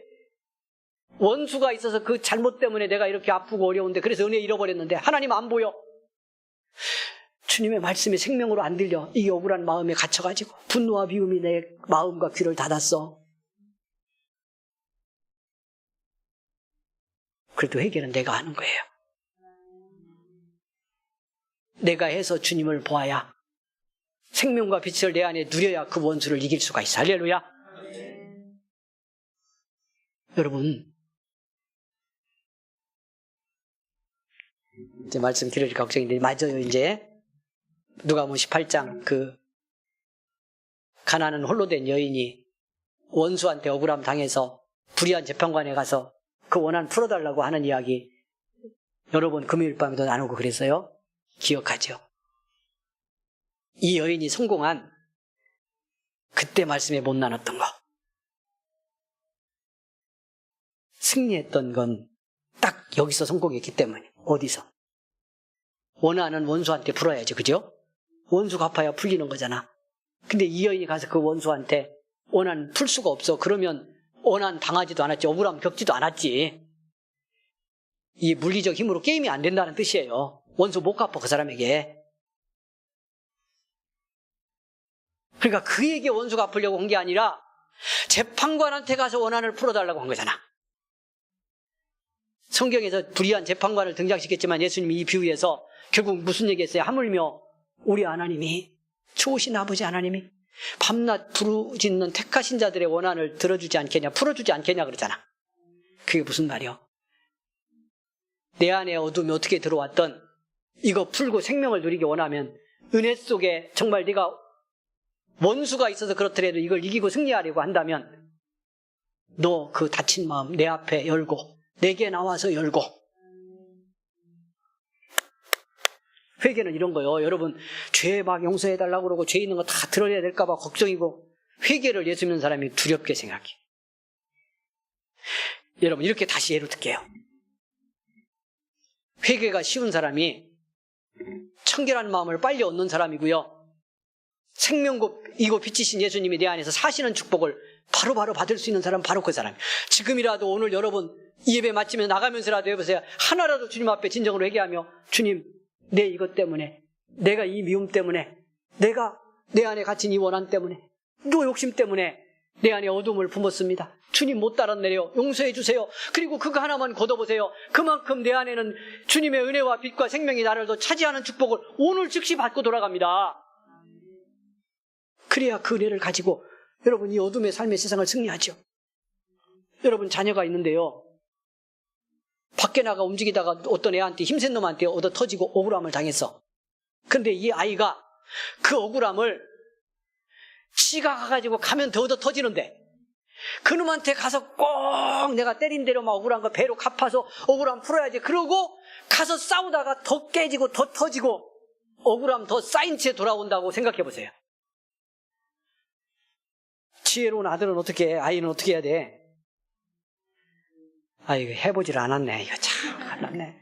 원수가 있어서 그 잘못 때문에 내가 이렇게 아프고 어려운데, 그래서 은혜 잃어버렸는데 하나님 안 보여. 주님의 말씀이 생명으로 안 들려. 이 억울한 마음에 갇혀가지고 분노와 미움이 내 마음과 귀를 닫았어. 그래도 회개는 내가 하는 거예요. 내가 해서 주님을 보아야, 생명과 빛을 내 안에 누려야 그 원수를 이길 수가 있어. 할렐루야. 여러분, 이제 말씀 길어질 걱정인데 맞아요. 이제 누가복음 18장 그 가난한 홀로 된 여인이 원수한테 억울함 당해서 불의한 재판관에 가서 그 원한 풀어달라고 하는 이야기 여러분 금요일 밤에도 나누고 그랬어요. 기억하죠? 이 여인이 성공한 그때 말씀에 못 나눴던 거, 승리했던 건 딱 여기서 성공했기 때문에. 어디서? 원하는 원수한테 풀어야지, 그죠? 원수 갚아야 풀리는 거잖아. 근데 이 여인이 가서 그 원수한테 원한 풀 수가 없어. 그러면 원한 당하지도 않았지, 억울함 겪지도 않았지. 이 물리적 힘으로 게임이 안 된다는 뜻이에요. 원수 못 갚아, 그 사람에게. 그러니까 그에게 원수 갚으려고 한 게 아니라 재판관한테 가서 원한을 풀어달라고 한 거잖아. 성경에서 불의한 재판관을 등장시켰지만 예수님이 이 비유에서 결국 무슨 얘기했어요? 하물며 우리 하나님이, 좋으신 아버지 하나님이 밤낮 부르짖는 택하신 자들의 원한을 들어주지 않겠냐, 풀어주지 않겠냐 그러잖아. 그게 무슨 말이요? 내 안에 어둠이 어떻게 들어왔던 이거 풀고 생명을 누리기 원하면 은혜 속에 정말 네가 원수가 있어서 그렇더라도 이걸 이기고 승리하려고 한다면 너 그 다친 마음 내 앞에 열고 내게 나와서 열고. 회개는 이런 거요. 여러분 죄 막 용서해달라고 그러고 죄 있는 거 다 드러내야 될까 봐 걱정이고, 회개를 예수 믿는 사람이 두렵게 생각해. 여러분 이렇게 다시 예로 들게요. 회개가 쉬운 사람이 청결한 마음을 빨리 얻는 사람이고요, 생명이고 빛이신 예수님이 내 안에서 사시는 축복을 바로바로 받을 수 있는 사람은 바로 그 사람. 지금이라도 오늘 여러분 이 예배 마치면 나가면서라도 해보세요. 하나라도 주님 앞에 진정으로 회개하며, 주님 내 이것 때문에, 내가 이 미움 때문에, 내가 내 안에 갇힌 이 원한 때문에, 너 욕심 때문에 내 안에 어둠을 품었습니다. 주님 못 따라내려 용서해 주세요. 그리고 그거 하나만 걷어보세요. 그만큼 내 안에는 주님의 은혜와 빛과 생명이 나를 더 차지하는 축복을 오늘 즉시 받고 돌아갑니다. 그래야 그 은혜를 가지고 여러분 이 어둠의 삶의 세상을 승리하죠. 여러분 자녀가 있는데요, 밖에 나가 움직이다가 어떤 애한테, 힘센 놈한테 얻어 터지고 억울함을 당했어. 근데 이 아이가 그 억울함을 지가 가가지고 가면 더 얻어 터지는데, 그 놈한테 가서 꼭 내가 때린 대로 막 억울한 거 배로 갚아서 억울함 풀어야지 그러고 가서 싸우다가 더 깨지고 더 터지고 억울함 더 쌓인 채 돌아온다고 생각해 보세요. 지혜로운 아들은 어떻게 해? 아이는 어떻게 해야 돼? 아, 이거 해보질 않았네. 이거 참 큰일났네.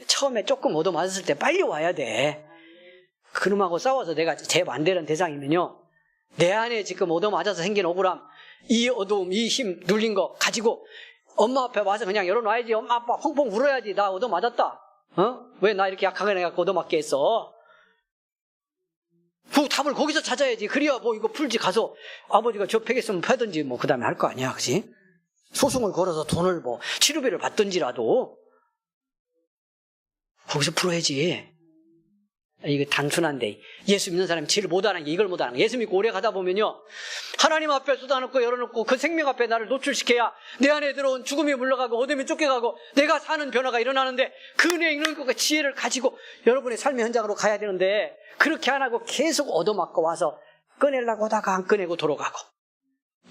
처음에 조금 얻어맞았을 때 빨리 와야 돼. 그놈하고 싸워서 내가 제 반대는 대상이면요, 내 안에 지금 얻어맞아서 생긴 억울함, 이 어두움, 이 힘 눌린 거 가지고 엄마 앞에 와서 그냥 열어놔야지. 엄마 아빠 펑펑 울어야지. 나 얻어맞았다. 왜 나 이렇게 약하게 해갖고 얻어맞게 했어? 그 답을 거기서 찾아야지. 그래야 뭐 이거 풀지. 가서 아버지가 저 패겠으면 패든지 뭐 그 다음에 할 거 아니야, 그치? 소송을 걸어서 돈을 뭐 치료비를 받든지라도 거기서 풀어야지. 이게 단순한데, 예수 믿는 사람이 제일 못하는 게 이걸 못하는 거예요. 예수 믿고 오래 가다 보면요, 하나님 앞에 쏟아놓고 열어놓고 그 생명 앞에 나를 노출시켜야 내 안에 들어온 죽음이 물러가고 어둠이 쫓겨가고 내가 사는 변화가 일어나는데, 그 은혜 있는 것과 지혜를 가지고 여러분의 삶의 현장으로 가야 되는데, 그렇게 안 하고 계속 얻어맞고 와서 꺼내려고 하다가 안 꺼내고 돌아가고,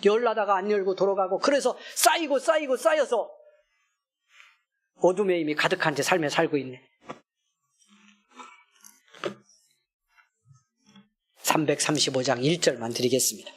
열라다가 안 열고 돌아가고, 그래서 쌓여서 어둠의 힘이 가득한 채 삶에 살고 있네. 335장 1절만 드리겠습니다.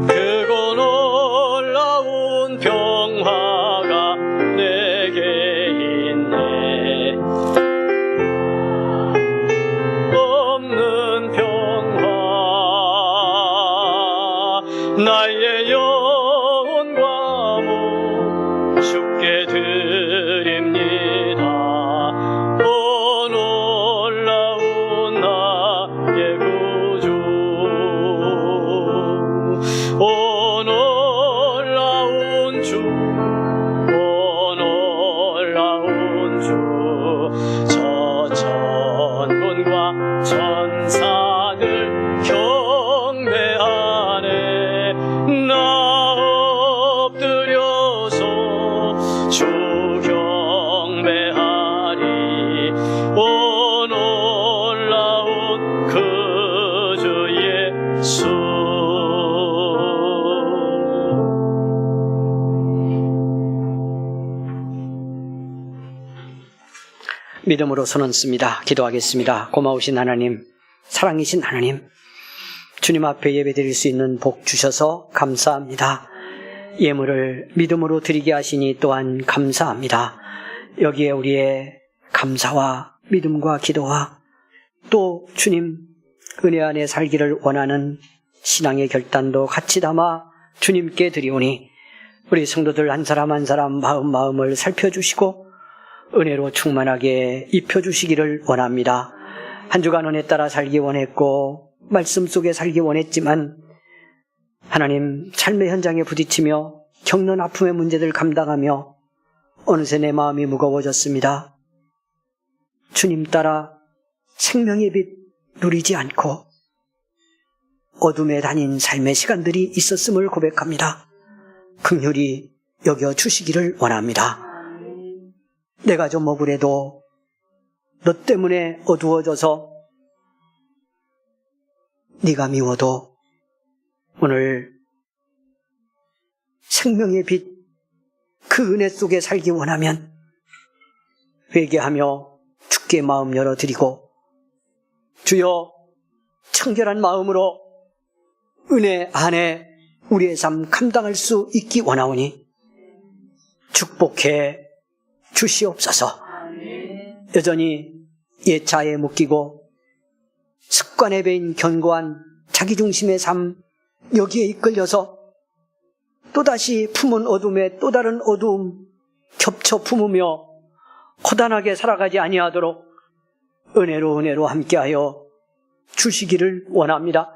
크고 놀라운 평화가 내게 있네. 없는 평화, 나의 영혼과 몸 주께 드립니다. 오 놀라운 나의 구주, 오 놀라운 주, 오 놀라운 주, 저 천군과 천사들 경배하네. 나 엎드려서 주 경배하리. 오 놀라운 그 주 예수. 믿음으로 손은 씁니다. 기도하겠습니다. 고마우신 하나님, 사랑이신 하나님, 주님 앞에 예배드릴 수 있는 복 주셔서 감사합니다. 예물을 믿음으로 드리게 하시니 또한 감사합니다. 여기에 우리의 감사와 믿음과 기도와 또 주님 은혜 안에 살기를 원하는 신앙의 결단도 같이 담아 주님께 드리오니, 우리 성도들 한 사람 한 사람 마음을 살펴주시고 은혜로 충만하게 입혀주시기를 원합니다. 한 주간 은혜 따라 살기 원했고 말씀 속에 살기 원했지만, 하나님 삶의 현장에 부딪히며 겪는 아픔의 문제들 감당하며 어느새 내 마음이 무거워졌습니다. 주님 따라 생명의 빛 누리지 않고 어둠에 다닌 삶의 시간들이 있었음을 고백합니다. 긍휼히 여겨주시기를 원합니다. 내가 좀 억울해도 너 때문에 어두워져서 네가 미워도 오늘 생명의 빛 그 은혜 속에 살기 원하면 회개하며 주께 마음 열어드리고, 주여 청결한 마음으로 은혜 안에 우리의 삶 감당할 수 있기 원하오니 축복해 주시옵소서. 여전히 예차에 묶이고 습관에 배인 견고한 자기중심의 삶, 여기에 이끌려서 또다시 품은 어둠에 또 다른 어두움 겹쳐 품으며 고단하게 살아가지 아니하도록 은혜로 함께하여 주시기를 원합니다.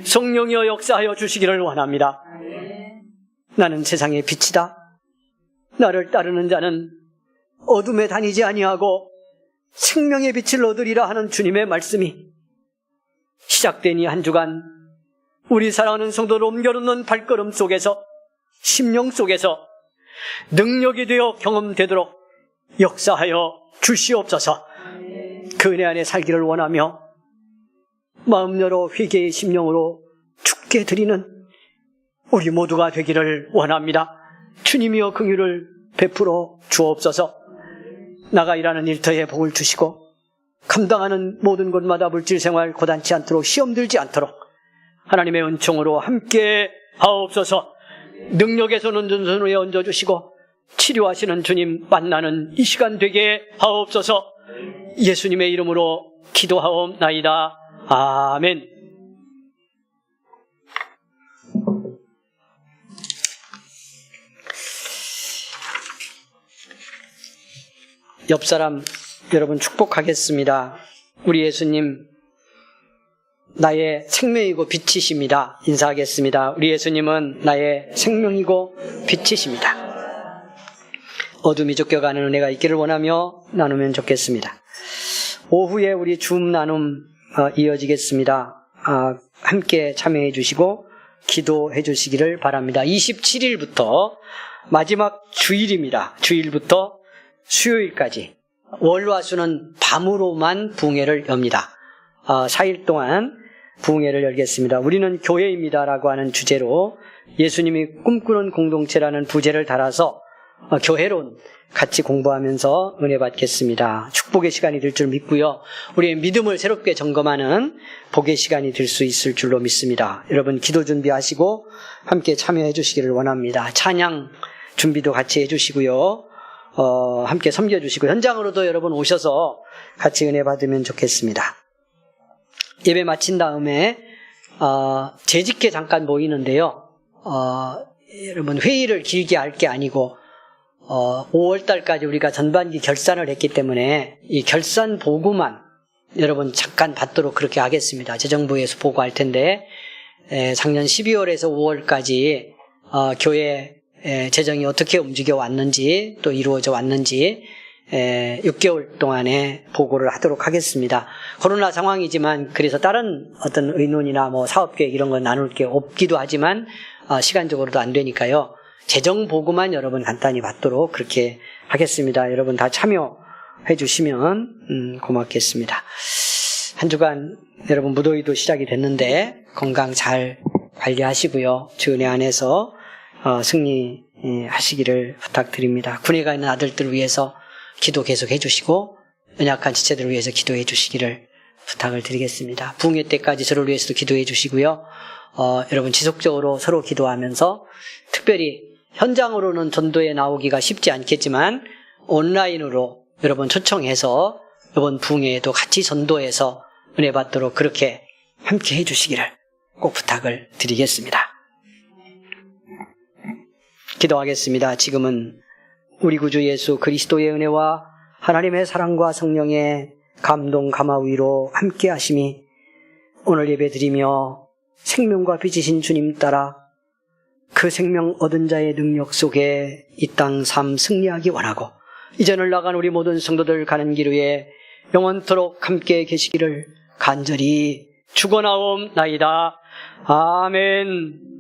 성령이여 역사하여 주시기를 원합니다. 나는 세상의 빛이다. 나를 따르는 자는 어둠에 다니지 아니하고 생명의 빛을 얻으리라 하는 주님의 말씀이 시작된 이 한 주간 우리 사랑하는 성도를 옮겨놓는 발걸음 속에서, 심령 속에서 능력이 되어 경험되도록 역사하여 주시옵소서. 그 은혜 안에 살기를 원하며 마음 열어 회개의 심령으로 주께 드리는 우리 모두가 되기를 원합니다. 주님이여 긍휼을 베풀어 주옵소서. 나가 일하는 일터에 복을 주시고 감당하는 모든 곳마다 물질생활 고단치 않도록 시험 들지 않도록 하나님의 은총으로 함께 하옵소서. 능력에서는 전선에 얹어주시고 치료하시는 주님 만나는 이 시간 되게 하옵소서. 예수님의 이름으로 기도하옵나이다. 아멘. 옆 사람 여러분 축복하겠습니다. 우리 예수님 나의 생명이고 빛이십니다. 인사하겠습니다. 우리 예수님은 나의 생명이고 빛이십니다. 어둠이 쫓겨가는 은혜가 있기를 원하며 나누면 좋겠습니다. 오후에 우리 줌 나눔 이어지겠습니다. 함께 참여해 주시고 기도해 주시기를 바랍니다. 27일부터 마지막 주일입니다. 주일부터 수요일까지 월화수는 밤으로만 부흥회를 엽니다. 4일 동안 부흥회를 열겠습니다. 우리는 교회입니다라고 하는 주제로 예수님이 꿈꾸는 공동체라는 부제를 달아서 교회론 같이 공부하면서 은혜 받겠습니다. 축복의 시간이 될 줄 믿고요. 우리의 믿음을 새롭게 점검하는 복의 시간이 될 수 있을 줄로 믿습니다. 여러분 기도 준비하시고 함께 참여해 주시기를 원합니다. 찬양 준비도 같이 해주시고요. 함께 섬겨주시고 현장으로도 여러분 오셔서 같이 은혜 받으면 좋겠습니다. 예배 마친 다음에 재직회 잠깐 모이는데요. 여러분 회의를 길게 할 게 아니고 5월달까지 우리가 전반기 결산을 했기 때문에 이 결산 보고만 여러분 잠깐 받도록 그렇게 하겠습니다. 재정부에서 보고할 텐데 작년 12월에서 5월까지 교회 재정이 어떻게 움직여 왔는지 또 이루어져 왔는지 6개월 동안에 보고를 하도록 하겠습니다. 코로나 상황이지만 그래서 다른 어떤 의논이나 뭐 사업계획 이런 거 나눌 게 없기도 하지만 시간적으로도 안 되니까요. 재정 보고만 여러분 간단히 받도록 그렇게 하겠습니다. 여러분 다 참여해 주시면 고맙겠습니다. 한 주간 여러분 무더위도 시작이 됐는데 건강 잘 관리하시고요. 주 은혜 안에서 승리하시기를 부탁드립니다. 군에 가 있는 아들들을 위해서 기도 계속 해주시고 연약한 지체들을 위해서 기도해 주시기를 부탁을 드리겠습니다. 부흥회 때까지 저를 위해서도 기도해 주시고요. 여러분 지속적으로 서로 기도하면서 특별히 현장으로는 전도에 나오기가 쉽지 않겠지만 온라인으로 여러분 초청해서 이번 부흥회에도 같이 전도해서 은혜 받도록 그렇게 함께 해주시기를 꼭 부탁을 드리겠습니다. 기도하겠습니다. 지금은 우리 구주 예수 그리스도의 은혜와 하나님의 사랑과 성령의 감동 감화위로 함께 하심이 오늘 예배드리며 생명과 빛이신 주님 따라 그 생명 얻은 자의 능력 속에 이 땅 삶 승리하기 원하고 이전을 나간 우리 모든 성도들 가는 길 위에 영원토록 함께 계시기를 간절히 축원하옵나이다. 아멘.